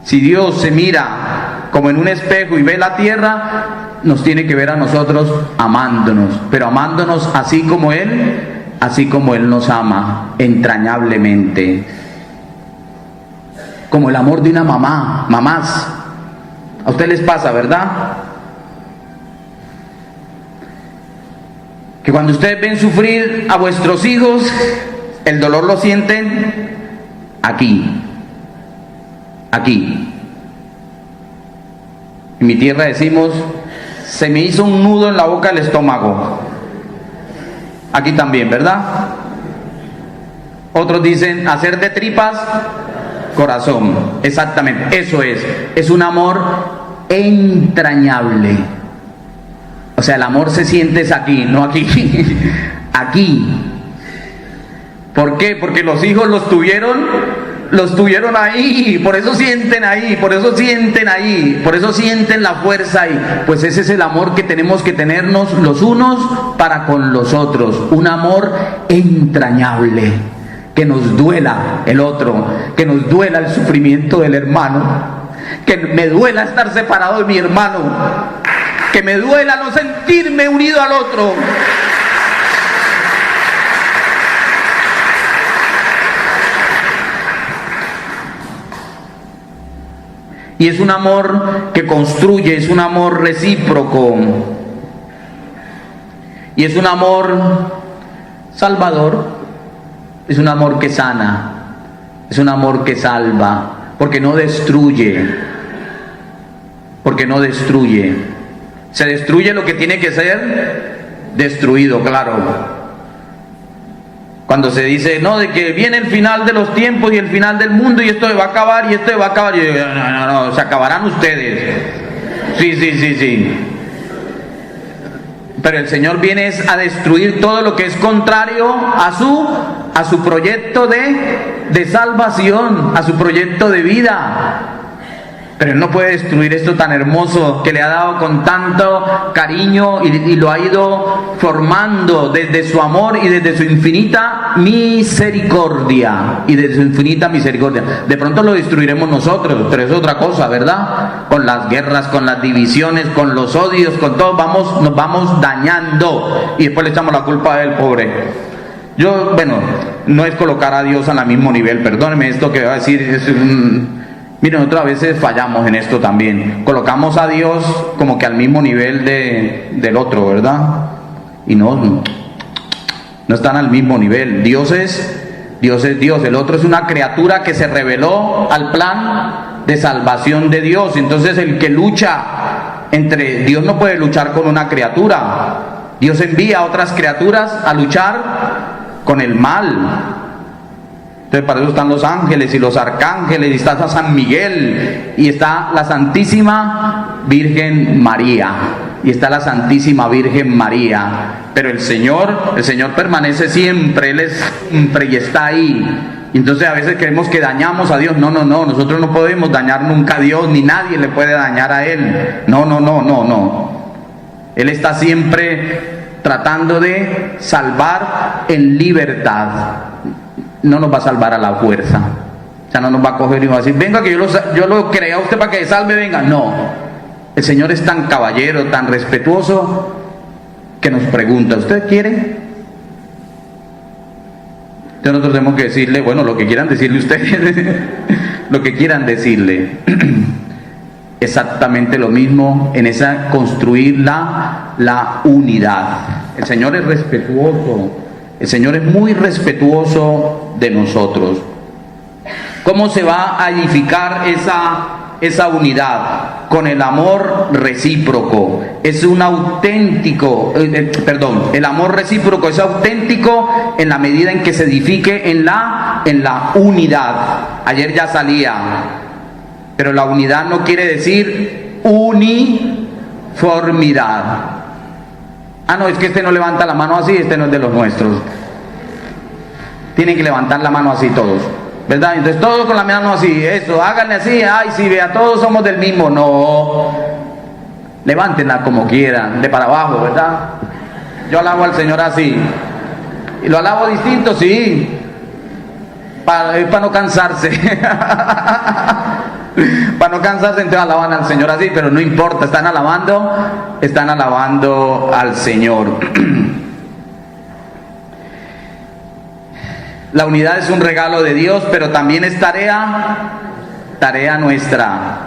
Si Dios se mira como en un espejo y ve la tierra, nos tiene que ver a nosotros amándonos, pero amándonos así como Él nos ama entrañablemente. Como el amor de una mamá, mamás. A ustedes les pasa, ¿verdad? Que cuando ustedes ven sufrir a vuestros hijos, el dolor lo sienten aquí. En mi tierra decimos, se me hizo un nudo en la boca del estómago. Aquí también, ¿verdad? Otros dicen, hacer de tripas corazón. Exactamente, eso es un amor entrañable. O sea, el amor se siente es aquí, no aquí. Aquí. ¿Por qué? Porque los hijos los tuvieron ahí, por eso sienten ahí, por eso sienten la fuerza ahí. Pues ese es el amor que tenemos que tenernos los unos para con los otros, un amor entrañable, que nos duela el otro, que nos duela el sufrimiento del hermano, que me duela estar separado de mi hermano, que me duela no sentirme unido al otro. Y es un amor que construye, es un amor recíproco. Y es un amor salvador, es un amor que sana, es un amor que salva, porque no destruye. Se destruye lo que tiene que ser destruido, claro. Cuando se dice, no, de que viene el final de los tiempos y el final del mundo y esto va a acabar y esto va a acabar. Y yo, no, se acabarán ustedes. Sí. Pero el Señor viene a destruir todo lo que es contrario a su proyecto de salvación, a su proyecto de vida. Pero Él no puede destruir esto tan hermoso que le ha dado con tanto cariño y lo ha ido formando desde su amor y desde su infinita misericordia. De pronto lo destruiremos nosotros, pero es otra cosa, ¿verdad? Con las guerras, con las divisiones, con los odios, con todo, nos vamos dañando y después le echamos la culpa a él, pobre. No es colocar a Dios al mismo nivel, perdóneme esto que va a decir, miren, nosotros a veces fallamos en esto también. Colocamos a Dios como que al mismo nivel del otro, ¿verdad? Y no están al mismo nivel. Dios es Dios. El otro es una criatura que se reveló al plan de salvación de Dios. Entonces el que lucha Dios no puede luchar con una criatura. Dios envía a otras criaturas a luchar con el mal. Entonces para eso están los ángeles y los arcángeles, y está San Miguel, y está la Santísima Virgen María, pero el Señor permanece siempre, Él es siempre y está ahí. Y entonces a veces creemos que dañamos a Dios. No, nosotros no podemos dañar nunca a Dios, ni nadie le puede dañar a Él. No. Él está siempre tratando de salvar en libertad. No nos va a salvar a la fuerza. O sea, no nos va a coger y va a decir, venga que yo lo creé a usted para que salve, venga. No. El Señor es tan caballero, tan respetuoso, que nos pregunta, ¿usted quiere? Entonces nosotros tenemos que decirle, bueno, lo que quieran decirle ustedes, lo que quieran decirle. exactamente lo mismo en esa construir la unidad. El Señor es respetuoso, el Señor es muy respetuoso de nosotros. ¿Cómo se va a edificar esa unidad? Con el amor recíproco. Es un auténtico, el amor recíproco es auténtico en la medida en que se edifique en la unidad. Ayer ya salía, pero la unidad no quiere decir uniformidad. Ah, no, es que este no levanta la mano así, este no es de los nuestros. Tienen que levantar la mano así todos, ¿verdad? Entonces todos con la mano así, eso, háganle así, ay, sí, vea, todos somos del mismo. No, levántenla como quieran, de para abajo, ¿verdad? Yo alabo al Señor así, y lo alabo distinto, sí, para no cansarse. Para no cansarse, entonces alaban al Señor así, pero no importa, están alabando al Señor. La unidad es un regalo de Dios, pero también es tarea nuestra.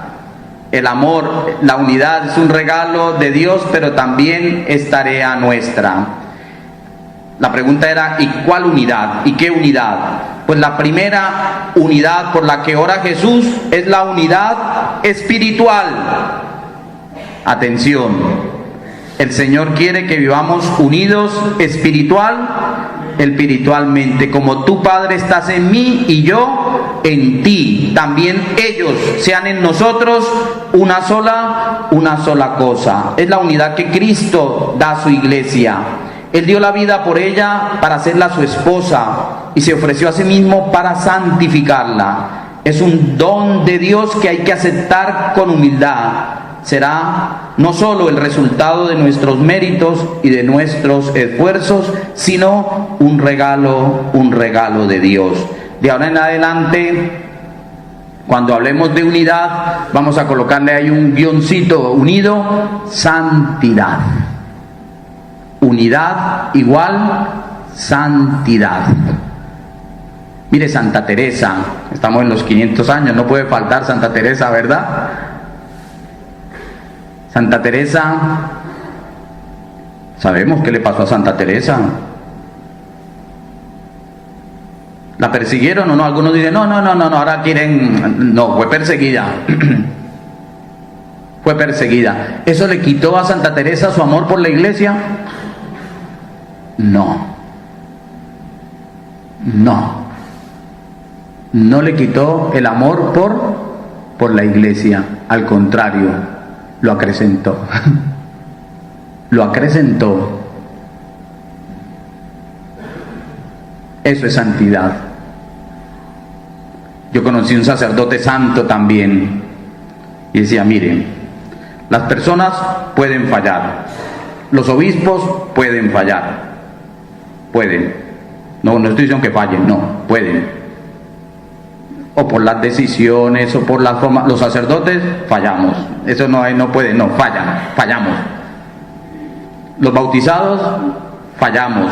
El amor, la unidad es un regalo de Dios, pero también es tarea nuestra. La pregunta era, ¿y cuál unidad? ¿Y qué unidad? Pues la primera unidad por la que ora Jesús es la unidad espiritual. Atención, el Señor quiere que vivamos unidos espiritualmente. Como tú, Padre, estás en mí y yo en ti, también ellos sean en nosotros una sola cosa. Es la unidad que Cristo da a su iglesia. Él dio la vida por ella para hacerla su esposa y se ofreció a sí mismo para santificarla. Es un don de Dios que hay que aceptar con humildad. Será no solo el resultado de nuestros méritos y de nuestros esfuerzos, sino un regalo de Dios. De ahora en adelante, cuando hablemos de unidad, vamos a colocarle ahí un guioncito unido, santidad. Unidad igual santidad. Mire, Santa Teresa, estamos en los 500 años, no puede faltar Santa Teresa, ¿verdad? Santa Teresa, sabemos qué le pasó a Santa Teresa. ¿La persiguieron o no? Algunos dicen, no, ahora quieren... No, fue perseguida. Fue perseguida. ¿Eso le quitó a Santa Teresa su amor por la iglesia? No le quitó el amor por la iglesia, al contrario, lo acrecentó. Eso es santidad. Yo conocí un sacerdote santo también y decía, miren, las personas pueden fallar, los obispos pueden fallar, no estoy diciendo que fallen, no, pueden, o por las decisiones o por las formas. Los sacerdotes fallamos, eso no puede, no, fallamos. Los bautizados fallamos,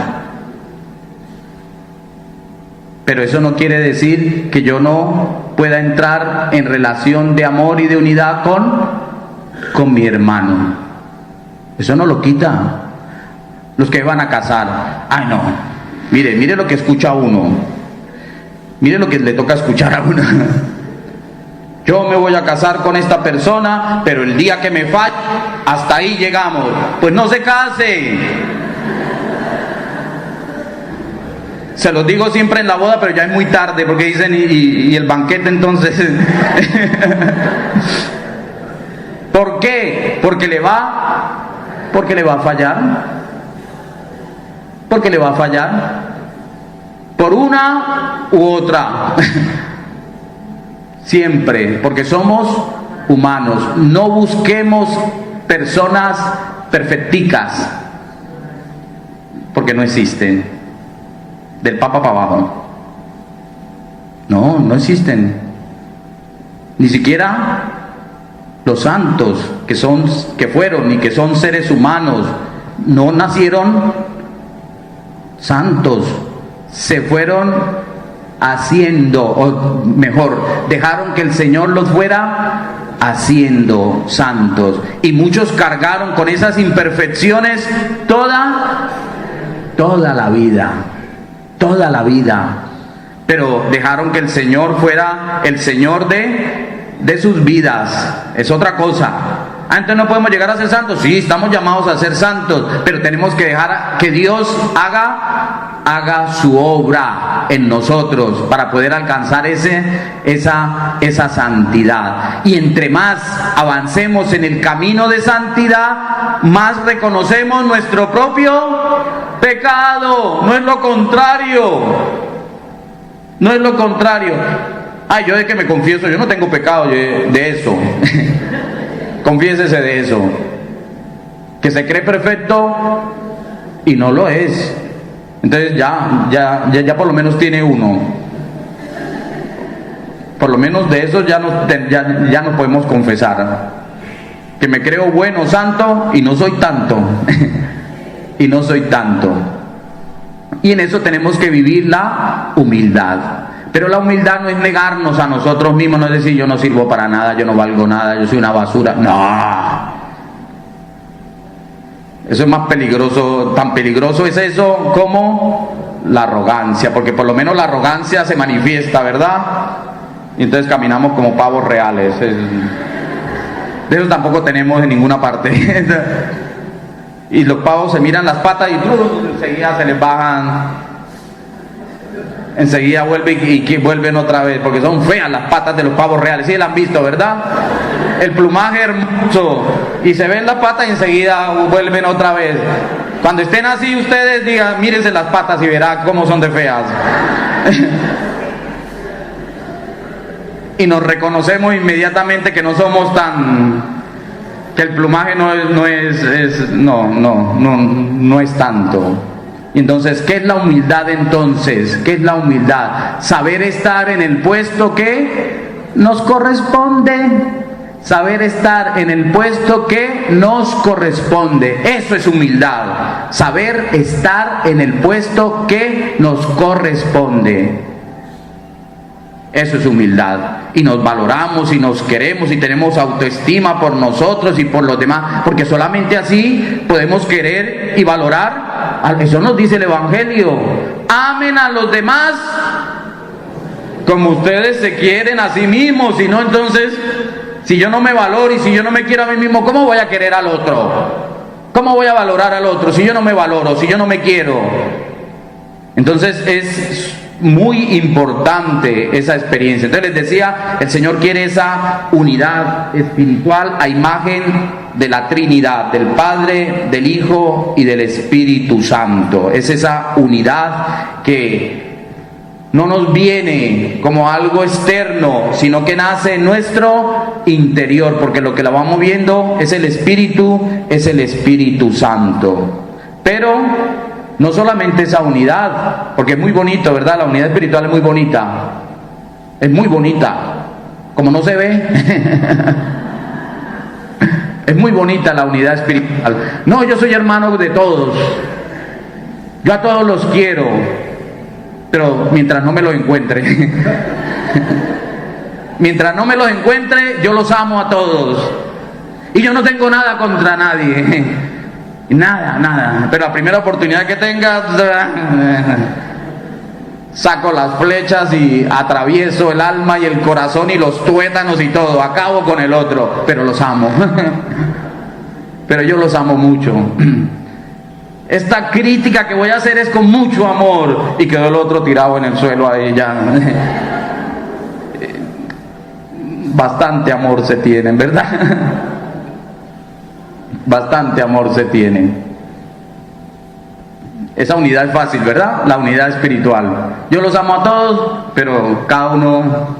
pero eso no quiere decir que yo no pueda entrar en relación de amor y de unidad con mi hermano. Eso no lo quita. Los que van a casar, ay no, mire lo que escucha uno, mire lo que le toca escuchar a uno. Yo me voy a casar con esta persona, pero el día que me falle, hasta ahí llegamos. Pues no se case. Se los digo siempre en la boda, pero ya es muy tarde, porque dicen, y el banquete entonces. ¿Por qué? Porque le va a fallar. Porque le va a fallar. Por una u otra. Siempre, porque somos humanos. No busquemos personas perfecticas, porque no existen. Del Papa para abajo. No existen. Ni siquiera los santos que fueron y que son seres humanos, no nacieron santos, se fueron haciendo, o mejor, dejaron que el Señor los fuera haciendo santos. Y muchos cargaron con esas imperfecciones toda la vida, toda la vida. Pero dejaron que el Señor fuera el Señor de sus vidas. Es otra cosa. Antes no podemos llegar a ser santos. Sí, estamos llamados a ser santos, pero tenemos que dejar que Dios haga su obra en nosotros para poder alcanzar esa santidad. Y entre más avancemos en el camino de santidad, más reconocemos nuestro propio pecado. No es lo contrario. No es lo contrario. Ay, yo de que me confieso, yo no tengo pecado de eso. Confiésese de eso. Que se cree perfecto y no lo es. Entonces ya por lo menos tiene uno. Por lo menos de eso ya nos podemos confesar. Que me creo bueno, santo, y no soy tanto. Y no soy tanto. Y en eso tenemos que vivir la humildad. Pero la humildad no es negarnos a nosotros mismos, no es decir yo no sirvo para nada, yo no valgo nada, yo soy una basura. No. Eso es más peligroso, tan peligroso es eso como la arrogancia, porque por lo menos la arrogancia se manifiesta, ¿verdad? Y entonces caminamos como pavos reales. De eso tampoco tenemos en ninguna parte. Y los pavos se miran las patas y enseguida se les bajan. Enseguida vuelven y vuelven otra vez, porque son feas las patas de los pavos reales. Sí, la han visto, ¿verdad? El plumaje hermoso, y se ven las patas y enseguida vuelven otra vez. Cuando estén así ustedes digan, mírense las patas y verán cómo son de feas. Y nos reconocemos inmediatamente que no somos que el plumaje no es tanto. Y entonces, ¿qué es la humildad entonces? ¿Qué es la humildad? Saber estar en el puesto que nos corresponde. Saber estar en el puesto que nos corresponde. Eso es humildad. Saber estar en el puesto que nos corresponde. Eso es humildad. Y nos valoramos y nos queremos y tenemos autoestima por nosotros y por los demás. Porque solamente así podemos querer y valorar. Eso nos dice el Evangelio. Amen a los demás como ustedes se quieren a sí mismos. Si no, entonces, si yo no me valoro y si yo no me quiero a mí mismo, ¿cómo voy a querer al otro? ¿Cómo voy a valorar al otro si yo no me valoro, si yo no me quiero? Entonces es muy importante esa experiencia. Entonces les decía, el Señor quiere esa unidad espiritual a imagen de la Trinidad, del Padre, del Hijo y del Espíritu Santo. Es esa unidad que no nos viene como algo externo, sino que nace en nuestro interior, porque lo que la vamos viendo es el Espíritu Santo. Pero no solamente esa unidad, porque es muy bonito, ¿verdad? La unidad espiritual es muy bonita. Es muy bonita. Como no se ve. Es muy bonita la unidad espiritual. No, yo soy hermano de todos. Yo a todos los quiero. Pero mientras no me los encuentre. Mientras no me los encuentre, yo los amo a todos. Y yo no tengo nada contra nadie. Nada. Pero la primera oportunidad que tenga, saco las flechas y atravieso el alma y el corazón y los tuétanos y todo. Acabo con el otro, pero los amo. Pero yo los amo mucho. Esta crítica que voy a hacer es con mucho amor. Y quedó el otro tirado en el suelo ahí ya. Bastante amor se tienen, ¿verdad? Bastante amor se tiene. Esa unidad es fácil, ¿verdad? La unidad espiritual. Yo los amo a todos, pero cada uno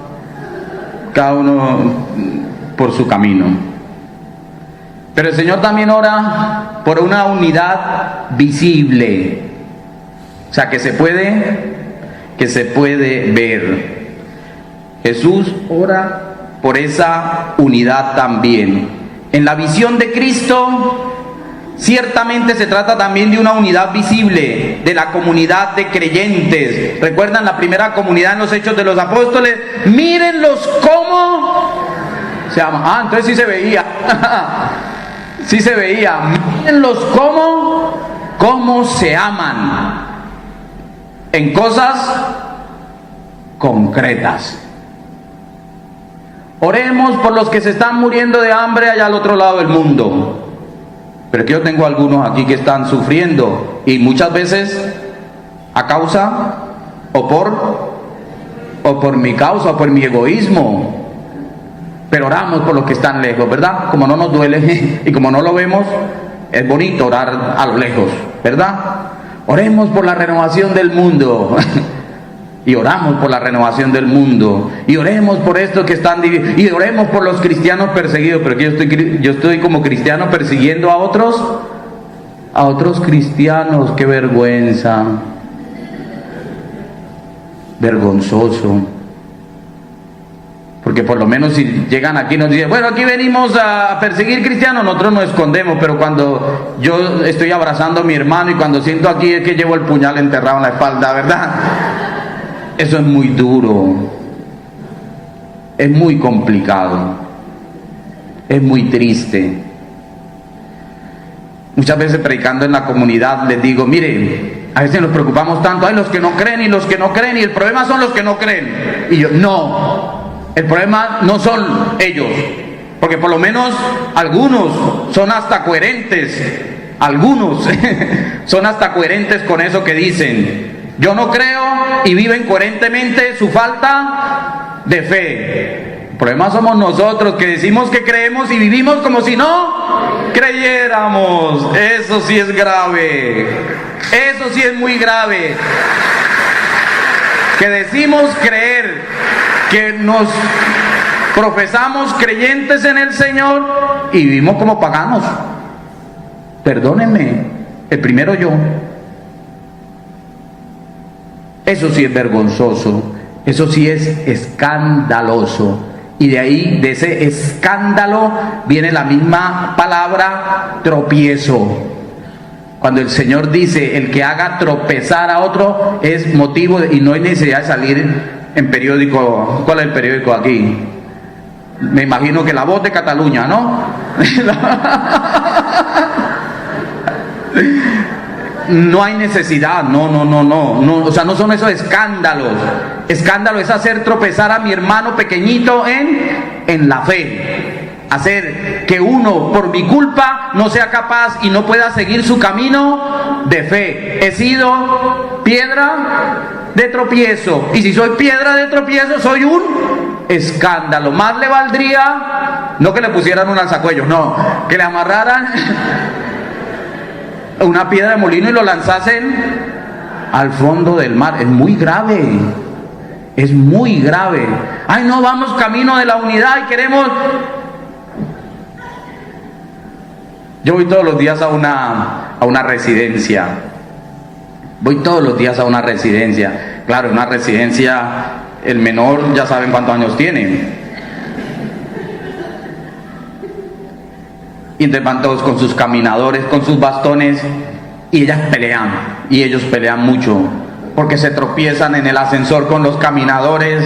por su camino. Pero el Señor también ora por una unidad visible. O sea, que se puede ver. Jesús ora por esa unidad también. En la visión de Cristo, ciertamente se trata también de una unidad visible de la comunidad de creyentes. ¿Recuerdan la primera comunidad en los Hechos de los Apóstoles? Mírenlos cómo se aman. Ah, entonces sí se veía. Sí se veía. Mírenlos cómo se aman. En cosas concretas. Oremos por los que se están muriendo de hambre allá al otro lado del mundo. Pero que yo tengo algunos aquí que están sufriendo, y muchas veces a causa o por mi causa o por mi egoísmo. Pero oramos por los que están lejos, ¿verdad? Como no nos duele y como no lo vemos, es bonito orar a lo lejos, ¿verdad? Oremos por la renovación del mundo. Y oramos por la renovación del mundo. Y oremos por estos que están divididos. Y oremos por los cristianos perseguidos. Pero que yo estoy como cristiano persiguiendo a otros cristianos. ¡Qué vergüenza! Vergonzoso. Porque por lo menos si llegan aquí y nos dicen, bueno, aquí venimos a perseguir cristianos, nosotros nos escondemos. Pero cuando yo estoy abrazando a mi hermano y cuando siento aquí es que llevo el puñal enterrado en la espalda, ¿verdad? Eso es muy duro, es muy complicado, es muy triste. Muchas veces predicando en la comunidad les digo, mire, a veces nos preocupamos tanto, hay los que no creen y los que no creen, y el problema son los que no creen. Y yo, no, el problema no son ellos, porque por lo menos algunos son hasta coherentes, algunos son hasta coherentes con eso que dicen. Yo no creo y viven coherentemente su falta de fe. El problema somos nosotros que decimos que creemos y vivimos como si no creyéramos. Eso sí es grave. Eso sí es muy grave. Que decimos creer, que nos profesamos creyentes en el Señor y vivimos como paganos. Perdónenme, el primero yo. Eso sí es vergonzoso, eso sí es escandaloso. Y de ahí, de ese escándalo, viene la misma palabra tropiezo. Cuando el Señor dice, el que haga tropezar a otro es motivo y no hay necesidad de salir en periódico. ¿Cuál es el periódico aquí? Me imagino que La Voz de Cataluña, ¿no? No hay necesidad, no, o sea, no son esos escándalos. Escándalo es hacer tropezar a mi hermano pequeñito en la fe. Hacer que uno, por mi culpa, no sea capaz y no pueda seguir su camino de fe. He sido piedra de tropiezo, y si soy piedra de tropiezo, soy un escándalo. Más le valdría, no que le pusieran un alzacuellos, no, que le amarraran una piedra de molino y lo lanzasen al fondo del mar. Es muy grave, es muy grave. Ay, no, vamos camino de la unidad y queremos. Yo voy todos los días a una residencia. Voy todos los días a una residencia. Claro, una residencia, el menor ya saben cuántos años tiene. Y entonces van todos con sus caminadores, con sus bastones, y ellas pelean, y ellos pelean mucho, porque se tropiezan en el ascensor con los caminadores,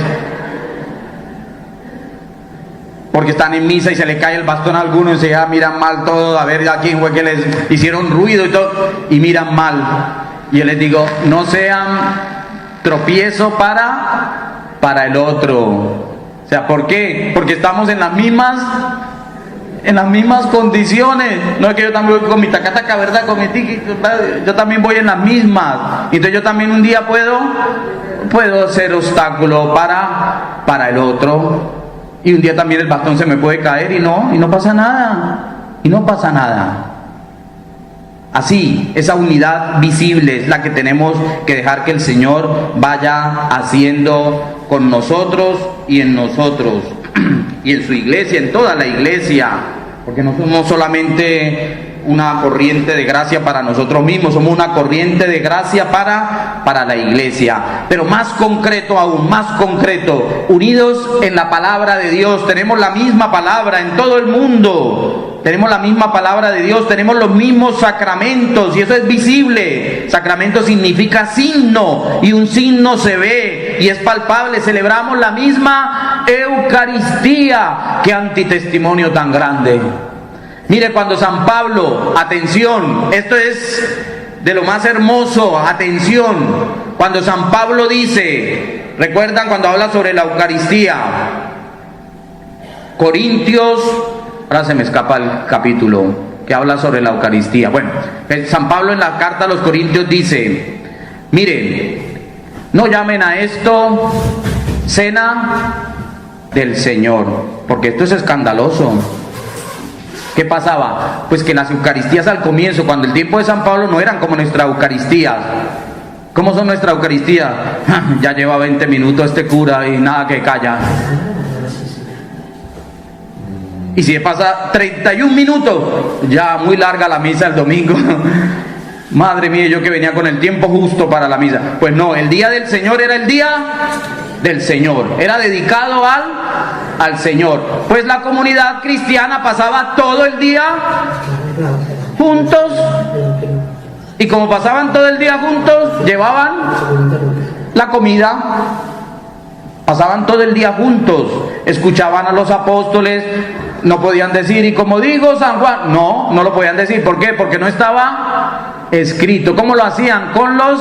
porque están en misa y se le cae el bastón a alguno y se miran mal todos, a ver a quién fue que les hicieron ruido y todo, y miran mal. Y yo les digo, no sean tropiezo para el otro. O sea, ¿por qué? Porque estamos en las mismas condiciones. No es que yo también voy con mi tacataca, ¿verdad? Con mi tiki, yo también voy en las mismas. Entonces yo también un día puedo ser obstáculo para el otro. Y un día también el bastón se me puede caer y no pasa nada. Y no pasa nada. Así, esa unidad visible es la que tenemos que dejar que el Señor vaya haciendo con nosotros y en nosotros. Y en su iglesia, en toda la iglesia, porque no somos solamente una corriente de gracia para nosotros mismos, somos una corriente de gracia para la iglesia. Pero más concreto aún, más concreto, unidos en la palabra de Dios, tenemos la misma palabra en todo el mundo, tenemos la misma palabra de Dios, tenemos los mismos sacramentos, y eso es visible. Sacramento significa signo, y un signo se ve. y es palpable, celebramos la misma Eucaristía. ¡Qué antitestimonio tan grande! Mire, cuando San Pablo, atención, esto es de lo más hermoso, atención, cuando San Pablo dice, ¿recuerdan cuando habla sobre la Eucaristía? Corintios, ahora se me escapa el capítulo que habla sobre la Eucaristía. Bueno, San Pablo en la carta a los Corintios dice, miren, no llamen a esto cena del Señor, porque esto es escandaloso. ¿Qué pasaba? Pues que las Eucaristías al comienzo, cuando el tiempo de San Pablo, no eran como nuestra Eucaristía. ¿Cómo son nuestra Eucaristía? Ya lleva 20 minutos este cura y nada que calla. Y si pasa 31 minutos, ya muy larga la misa el domingo. Madre mía, yo que venía con el tiempo justo para la misa. Pues no, el día del Señor era el día del Señor, era dedicado al Señor. Pues la comunidad cristiana pasaba todo el día juntos, y como pasaban todo el día juntos, llevaban la comida, pasaban todo el día juntos, escuchaban a los apóstoles. No podían decir, y como digo San Juan, no lo podían decir. ¿Por qué? Porque no estaba escrito. ¿Cómo lo hacían? Con los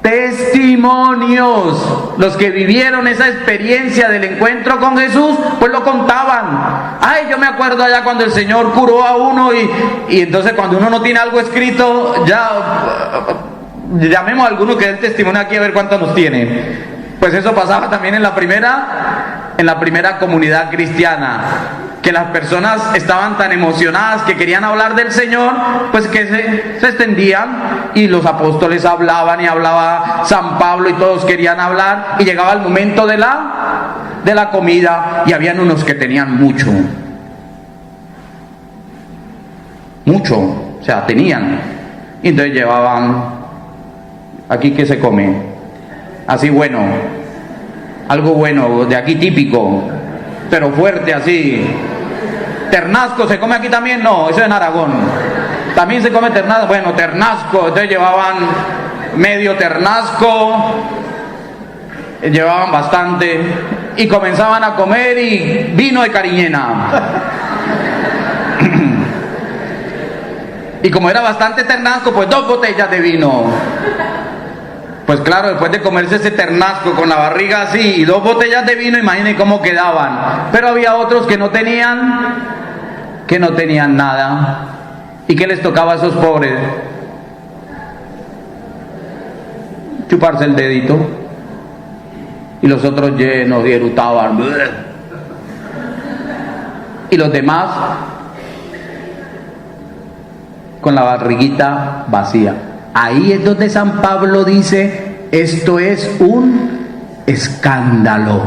testimonios. Los que vivieron esa experiencia del encuentro con Jesús, pues lo contaban. Ay, yo me acuerdo allá cuando el Señor curó a uno, y entonces cuando uno no tiene algo escrito, ya llamemos a alguno que dé el testimonio aquí a ver cuánto nos tiene. Pues eso pasaba también en la primera comunidad cristiana, que las personas estaban tan emocionadas que querían hablar del Señor, pues que se extendían, y los apóstoles hablaban, y hablaba San Pablo, y todos querían hablar, y llegaba el momento de la comida, y habían unos que tenían mucho, o sea, tenían, y entonces llevaban, aquí ¿qué se come? Así bueno, algo bueno, de aquí típico, pero fuerte así. ¿Ternasco se come aquí también? No, eso es en Aragón. También se come ternasco, bueno, ternasco. Entonces llevaban medio ternasco, llevaban bastante, y comenzaban a comer, y vino de Cariñena. Y como era bastante ternasco, pues 2 botellas de vino. Pues claro, después de comerse ese ternasco con la barriga así y 2 botellas de vino, imaginen cómo quedaban. Pero había otros que no tenían nada. ¿Y qué les tocaba a esos pobres? Chuparse el dedito. Y los otros llenos y eructaban. Y los demás con la barriguita vacía. Ahí es donde San Pablo dice, esto es un escándalo.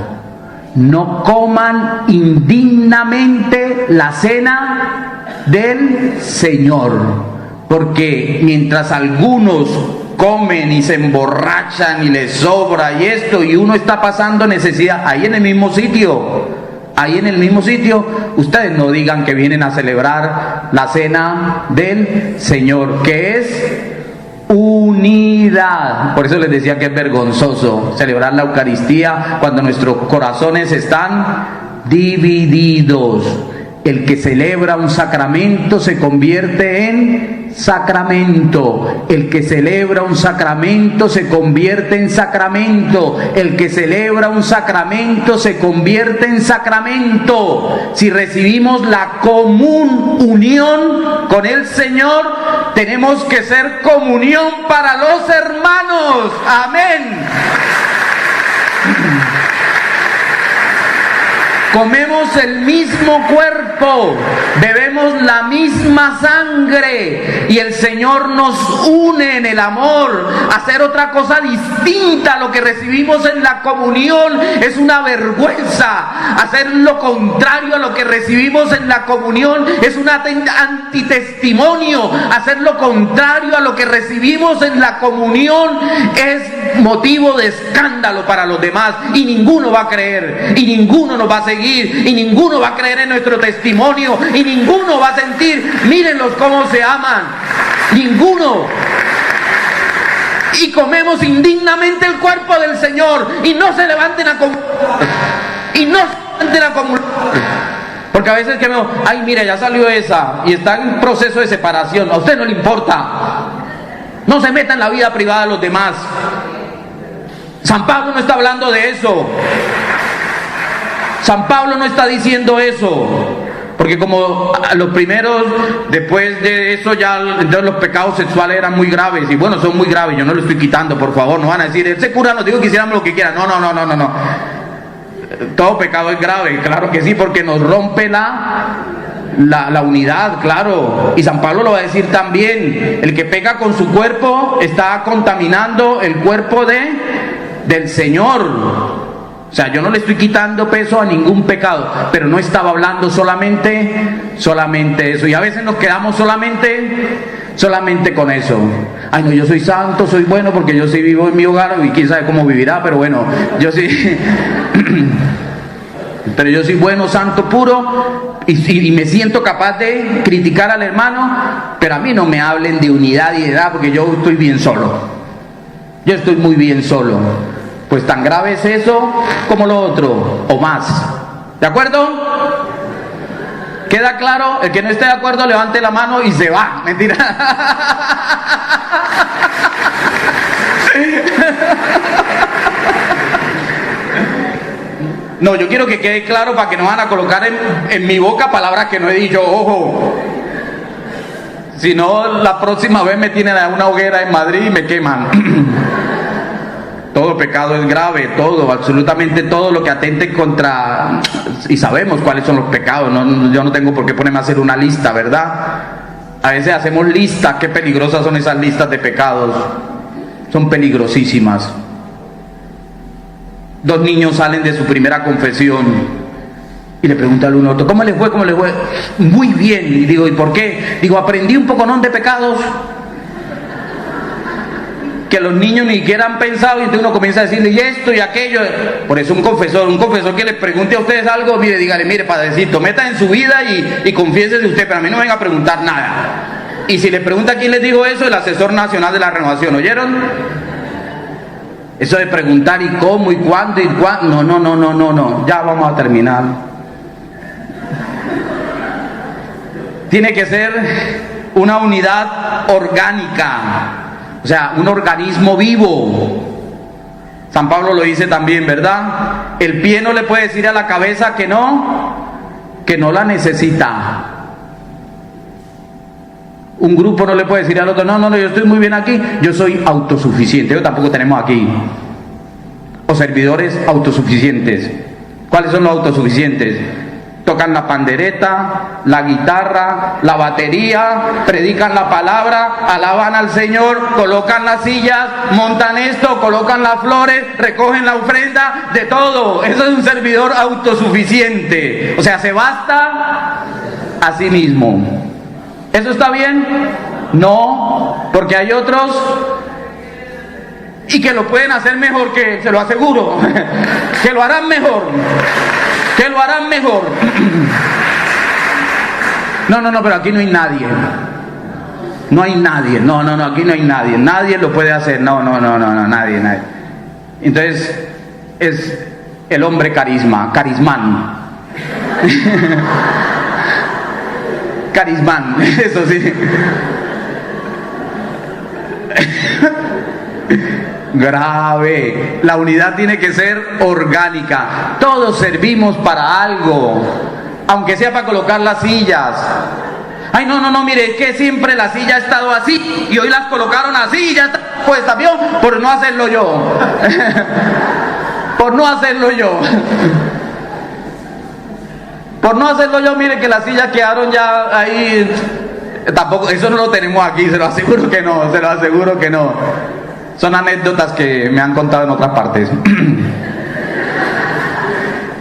No coman indignamente la cena del Señor, porque mientras algunos comen y se emborrachan y les sobra y esto, y uno está pasando necesidad, ahí en el mismo sitio, ustedes no digan que vienen a celebrar la cena del Señor, que es unidad. Por eso les decía que es vergonzoso celebrar la Eucaristía cuando nuestros corazones están divididos. El que celebra un sacramento se convierte en sacramento. El que celebra un sacramento se convierte en sacramento. El que celebra un sacramento se convierte en sacramento. Si recibimos la común unión con el Señor, tenemos que ser comunión para los hermanos. Amén. Comemos el mismo cuerpo, bebemos la misma sangre, y el Señor nos une en el amor. Hacer otra cosa distinta a lo que recibimos en la comunión es una vergüenza. Hacer lo contrario a lo que recibimos en la comunión es un antitestimonio. Hacer lo contrario a lo que recibimos en la comunión es motivo de escándalo para los demás, y ninguno va a creer, y ninguno nos va a seguir, y ninguno va a creer en nuestro testimonio, y ninguno va a sentir, mírenlos cómo se aman, ninguno. y comemos indignamente el cuerpo del Señor y no se levanten a comer. Y no se levanten a comer. Porque a veces que veo, ay mira, ya salió esa y está en proceso de separación. A usted no le importa. No se meta en la vida privada de los demás. San Pablo no está hablando de eso. San Pablo no está diciendo eso. Porque como los primeros, después de eso ya entonces los pecados sexuales eran muy graves. Y bueno, son muy graves, yo no lo estoy quitando, por favor. No van a decir, ese cura nos dijo que hiciéramos lo que quieran. No. Todo pecado es grave, claro que sí, porque nos rompe la unidad, claro. Y San Pablo lo va a decir también. El que peca con su cuerpo está contaminando el cuerpo del Señor. O sea, yo no le estoy quitando peso a ningún pecado, pero no estaba hablando solamente eso. Y a veces nos quedamos solamente con eso. Ay, no, yo soy santo, soy bueno porque yo sí vivo en mi hogar y quién sabe cómo vivirá, pero bueno, yo sí. Pero yo soy bueno, santo, puro y me siento capaz de criticar al hermano, pero a mí no me hablen de unidad y de edad porque yo estoy bien solo. Yo estoy muy bien solo. Pues tan grave es eso como lo otro, o más. ¿De acuerdo? ¿Queda claro? El que no esté de acuerdo levante la mano y se va. Mentira. No, yo quiero que quede claro para que no van a colocar en mi boca palabras que no he dicho. Ojo. Si no, la próxima vez me tienen a una hoguera en Madrid y me queman. Todo pecado es grave, todo, absolutamente todo lo que atente contra... Y sabemos cuáles son los pecados, yo no tengo por qué ponerme a hacer una lista, ¿verdad? A veces hacemos listas, qué peligrosas son esas listas de pecados. Son peligrosísimas. 2 niños salen de su primera confesión y le pregunta al uno otro, ¿cómo les fue? Muy bien. Y digo, ¿y por qué? Digo, aprendí un poco de pecados que los niños ni siquiera han pensado, y entonces uno comienza a decirle y esto y aquello. Por eso un confesor que les pregunte a ustedes algo, dígale, mire, padrecito, meta en su vida y confiésese usted, pero a mí no venga a preguntar nada. Y si le pregunta quién les dijo eso, el asesor nacional de la renovación, ¿oyeron? Eso de preguntar y cómo y cuándo y cuándo, no, ya vamos a terminar. Tiene que ser una unidad orgánica. O sea, un organismo vivo. San Pablo lo dice también, ¿verdad? El pie no le puede decir a la cabeza que no la necesita. Un grupo no le puede decir al otro, no, yo estoy muy bien aquí, yo soy autosuficiente. Yo tampoco tenemos aquí. O servidores autosuficientes. ¿Cuáles son los autosuficientes? Tocan la pandereta, la guitarra, la batería, predican la palabra, alaban al Señor, colocan las sillas, montan esto, colocan las flores, recogen la ofrenda, de todo. Eso es un servidor autosuficiente. O sea, se basta a sí mismo. ¿Eso está bien? No, porque hay otros y que lo pueden hacer mejor que él, se lo aseguro, que lo harán mejor. No, pero aquí no hay nadie. No, aquí no hay nadie. Nadie lo puede hacer. No, nadie. Entonces, es el hombre carismán. Carismán, eso sí. Grave. La unidad tiene que ser orgánica. Todos servimos para algo, aunque sea para colocar las sillas. Ay, no, mire, es que siempre la silla ha estado así y hoy las colocaron así y ya está puesta, ¿vio? Por no hacerlo yo. Por no hacerlo yo, mire que las sillas quedaron ya ahí. Tampoco, eso no lo tenemos aquí, se lo aseguro que no. Son anécdotas que me han contado en otras partes.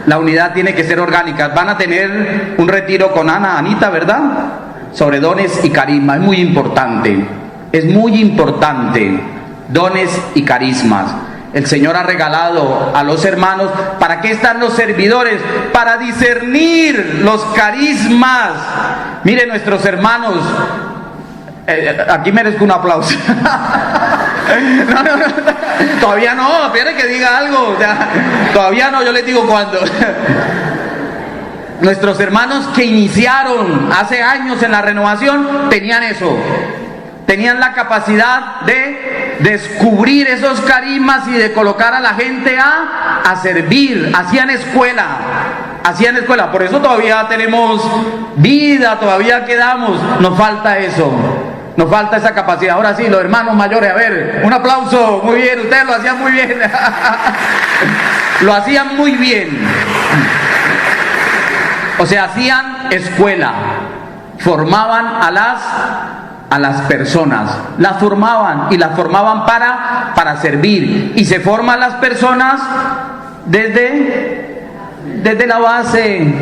La unidad tiene que ser orgánica. Van a tener un retiro con Anita, ¿verdad? Sobre dones y carisma. Es muy importante. Dones y carismas. El Señor ha regalado a los hermanos. ¿Para qué están los servidores? Para discernir los carismas. Miren, nuestros hermanos. Aquí merezco un aplauso. Todavía no, espere que diga algo. O sea, todavía no, yo les digo cuándo. Nuestros hermanos que iniciaron hace años en la renovación tenían eso. Tenían la capacidad de descubrir esos carismas y de colocar a la gente a servir. Hacían escuela. Por eso todavía tenemos vida, todavía quedamos. Nos falta eso. Nos falta esa capacidad. Ahora sí, los hermanos mayores, a ver, un aplauso. Muy bien, ustedes lo hacían muy bien. Lo hacían muy bien. O sea, hacían escuela. Formaban a las personas. Las formaban y las formaban para servir. Y se forman las personas desde la base.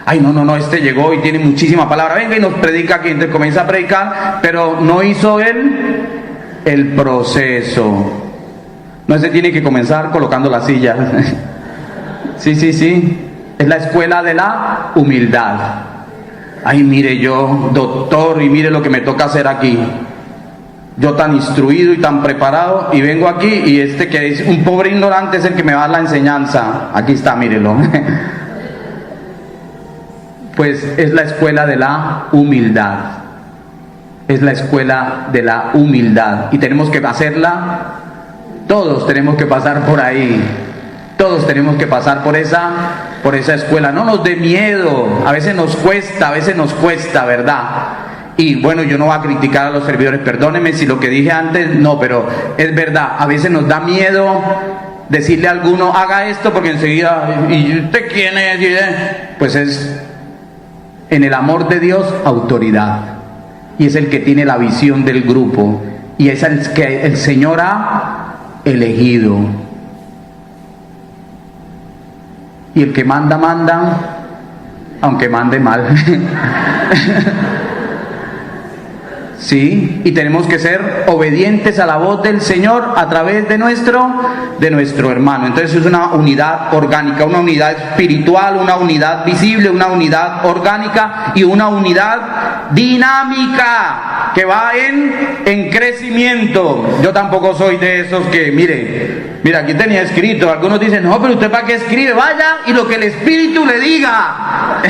Ay, no, este llegó y tiene muchísima palabra. Venga y nos predica aquí. Entonces comienza a predicar, pero no hizo el proceso. No se tiene que comenzar colocando la silla. Sí. Es la escuela de la humildad. Ay, mire yo, doctor, y mire lo que me toca hacer aquí. Yo tan instruido y tan preparado, y vengo aquí, y este que es un pobre ignorante es el que me va a dar la enseñanza. Aquí está, mírelo. Pues es la escuela de la humildad. Es la escuela de la humildad. Y tenemos que hacerla. Todos tenemos que pasar por ahí. Todos tenemos que pasar por esa escuela. No nos dé miedo. A veces nos cuesta, ¿verdad? Y bueno, yo no voy a criticar a los servidores. Perdónenme si lo que dije antes, no, pero es verdad. A veces nos da miedo decirle a alguno, haga esto, porque enseguida, ¿y usted quién es? Pues es, en el amor de Dios, autoridad. Y es el que tiene la visión del grupo. Y es el que el Señor ha elegido. Y el que manda, aunque mande mal. Sí, y tenemos que ser obedientes a la voz del Señor a través de nuestro hermano. Entonces es una unidad orgánica, una unidad espiritual, una unidad visible, una unidad orgánica y una unidad dinámica que va en crecimiento. Yo tampoco soy de esos que, mira, aquí tenía escrito, algunos dicen, no, pero usted para qué escribe, vaya y lo que el Espíritu le diga.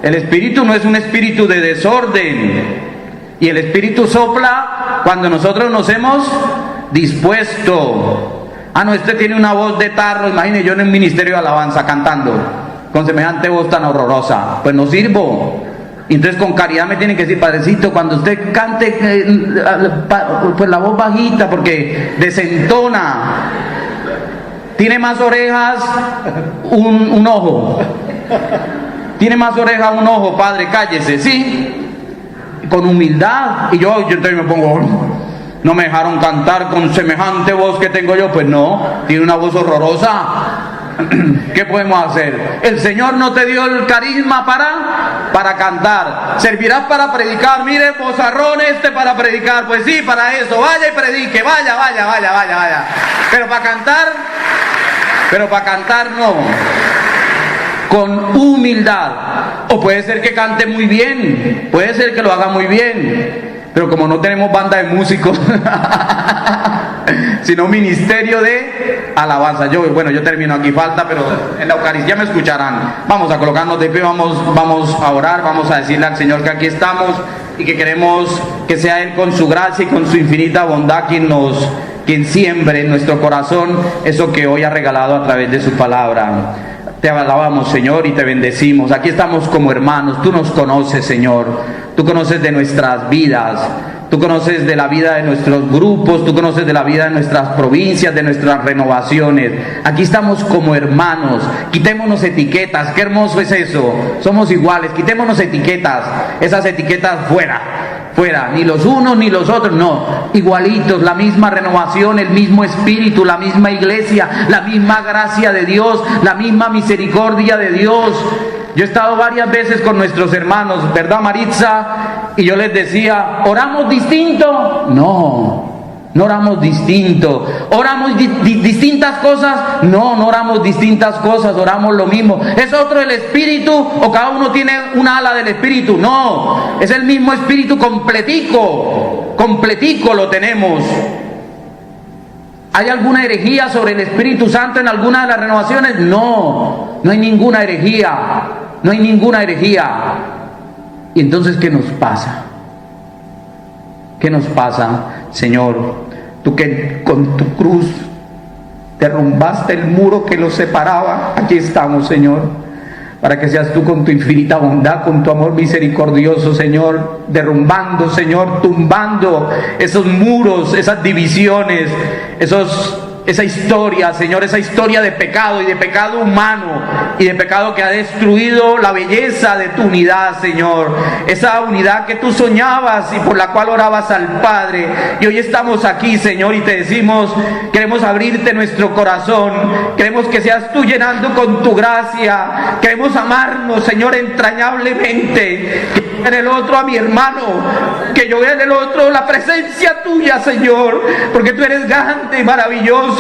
El Espíritu no es un espíritu de desorden. Y el Espíritu sopla cuando nosotros nos hemos dispuesto. Ah, no, este tiene una voz de tarro. Imagine yo en el ministerio de alabanza cantando con semejante voz tan horrorosa. Pues no sirvo. Entonces con caridad me tienen que decir, padrecito, cuando usted cante, pues la voz bajita, porque desentona. Tiene más orejas un ojo. Tiene más orejas un ojo, padre, cállese, ¿sí? Con humildad. Y yo entonces me pongo, no me dejaron cantar con semejante voz que tengo yo. Pues no, tiene una voz horrorosa. ¿Qué podemos hacer? El Señor no te dio el carisma para cantar. Servirás para predicar. Mire, bozarrón para predicar. Pues sí, para eso. Vaya y predique. Vaya. Pero para cantar no. Con humildad. O puede ser que cante muy bien, puede ser que lo haga muy bien, pero como no tenemos banda de músicos, sino ministerio de alabanza. Yo termino aquí, falta, pero en la Eucaristía me escucharán. Vamos a colocarnos de pie, vamos a orar, vamos a decirle al Señor que aquí estamos y que queremos que sea Él con su gracia y con su infinita bondad quien siembre en nuestro corazón eso que hoy ha regalado a través de su palabra. Te alabamos, Señor, y te bendecimos. Aquí estamos como hermanos. Tú nos conoces, Señor. Tú conoces de nuestras vidas. Tú conoces de la vida de nuestros grupos. Tú conoces de la vida de nuestras provincias, de nuestras renovaciones. Aquí estamos como hermanos. Quitémonos etiquetas. Qué hermoso es eso. Somos iguales. Quitémonos etiquetas. Esas etiquetas fuera. Ni los unos ni los otros, no, igualitos, la misma renovación, el mismo espíritu, la misma iglesia, la misma gracia de Dios, la misma misericordia de Dios. Yo he estado varias veces con nuestros hermanos, ¿verdad, Maritza? Y yo les decía, ¿oramos distinto? No oramos distinto. ¿Oramos distintas cosas? No oramos distintas cosas, oramos lo mismo. ¿Es otro el espíritu o cada uno tiene una ala del espíritu? No, es el mismo espíritu completico completico lo tenemos. ¿Hay alguna herejía sobre el Espíritu Santo en alguna de las renovaciones? No, no hay ninguna herejía, no hay ninguna herejía. ¿Y entonces qué nos pasa? ¿Qué nos pasa, Señor? Tú que con tu cruz derrumbaste el muro que los separaba, aquí estamos, Señor, para que seas tú con tu infinita bondad, con tu amor misericordioso, Señor, derrumbando, Señor, tumbando esos muros, esas divisiones, esa historia, Señor, esa historia de pecado y de pecado humano y de pecado que ha destruido la belleza de tu unidad, Señor, esa unidad que tú soñabas y por la cual orabas al Padre. Y hoy estamos aquí, Señor, y te decimos, queremos abrirte nuestro corazón, queremos que seas tú llenando con tu gracia, queremos amarnos, Señor, entrañablemente, que yo vea en el otro a mi hermano, que yo vea en el otro la presencia tuya, Señor, porque tú eres grande y maravilloso,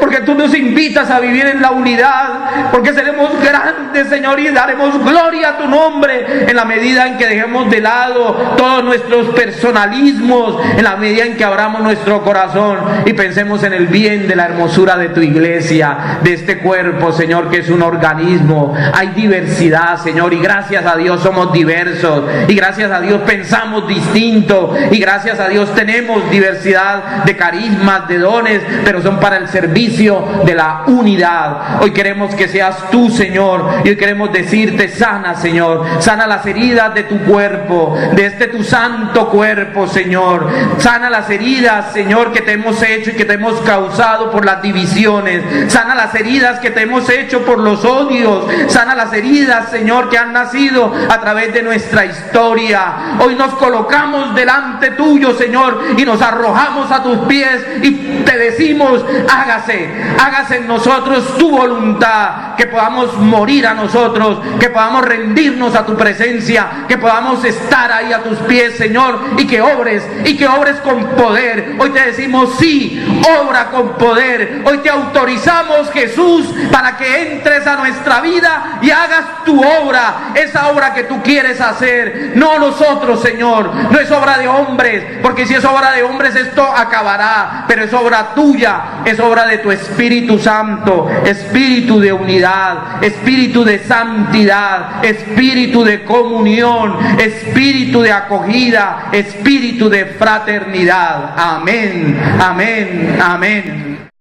porque tú nos invitas a vivir en la unidad, porque seremos grandes, Señor, y daremos gloria a tu nombre en la medida en que dejemos de lado todos nuestros personalismos, en la medida en que abramos nuestro corazón y pensemos en el bien de la hermosura de tu iglesia, de este cuerpo, Señor, que es un organismo. Hay diversidad, Señor, y gracias a Dios somos diversos, y gracias a Dios pensamos distinto, y gracias a Dios tenemos diversidad de carismas, de dones, pero son para el servicio de la unidad. Hoy queremos que seas tú, Señor, y hoy queremos decirte, sana, Señor, sana las heridas de tu cuerpo, de este tu santo cuerpo, Señor, sana las heridas, Señor, que te hemos hecho y que te hemos causado por las divisiones, sana las heridas que te hemos hecho por los odios, sana las heridas, Señor, que han nacido a través de nuestra historia. Hoy nos colocamos delante tuyo, Señor, y nos arrojamos a tus pies y te decimos, hágase en nosotros tu voluntad, que podamos morir a nosotros, que podamos rendirnos a tu presencia, que podamos estar ahí a tus pies, Señor, y que obres con poder. Hoy te decimos, sí, obra con poder. Hoy te autorizamos, Jesús, para que entres a nuestra vida y hagas tu obra, esa obra que tú quieres hacer, no nosotros, Señor, no es obra de hombres, porque si es obra de hombres esto acabará, pero es obra tuya, es obra de tu Espíritu Santo, espíritu de unidad, espíritu de santidad, espíritu de comunión, espíritu de acogida, espíritu de fraternidad. Amén, amén, amén.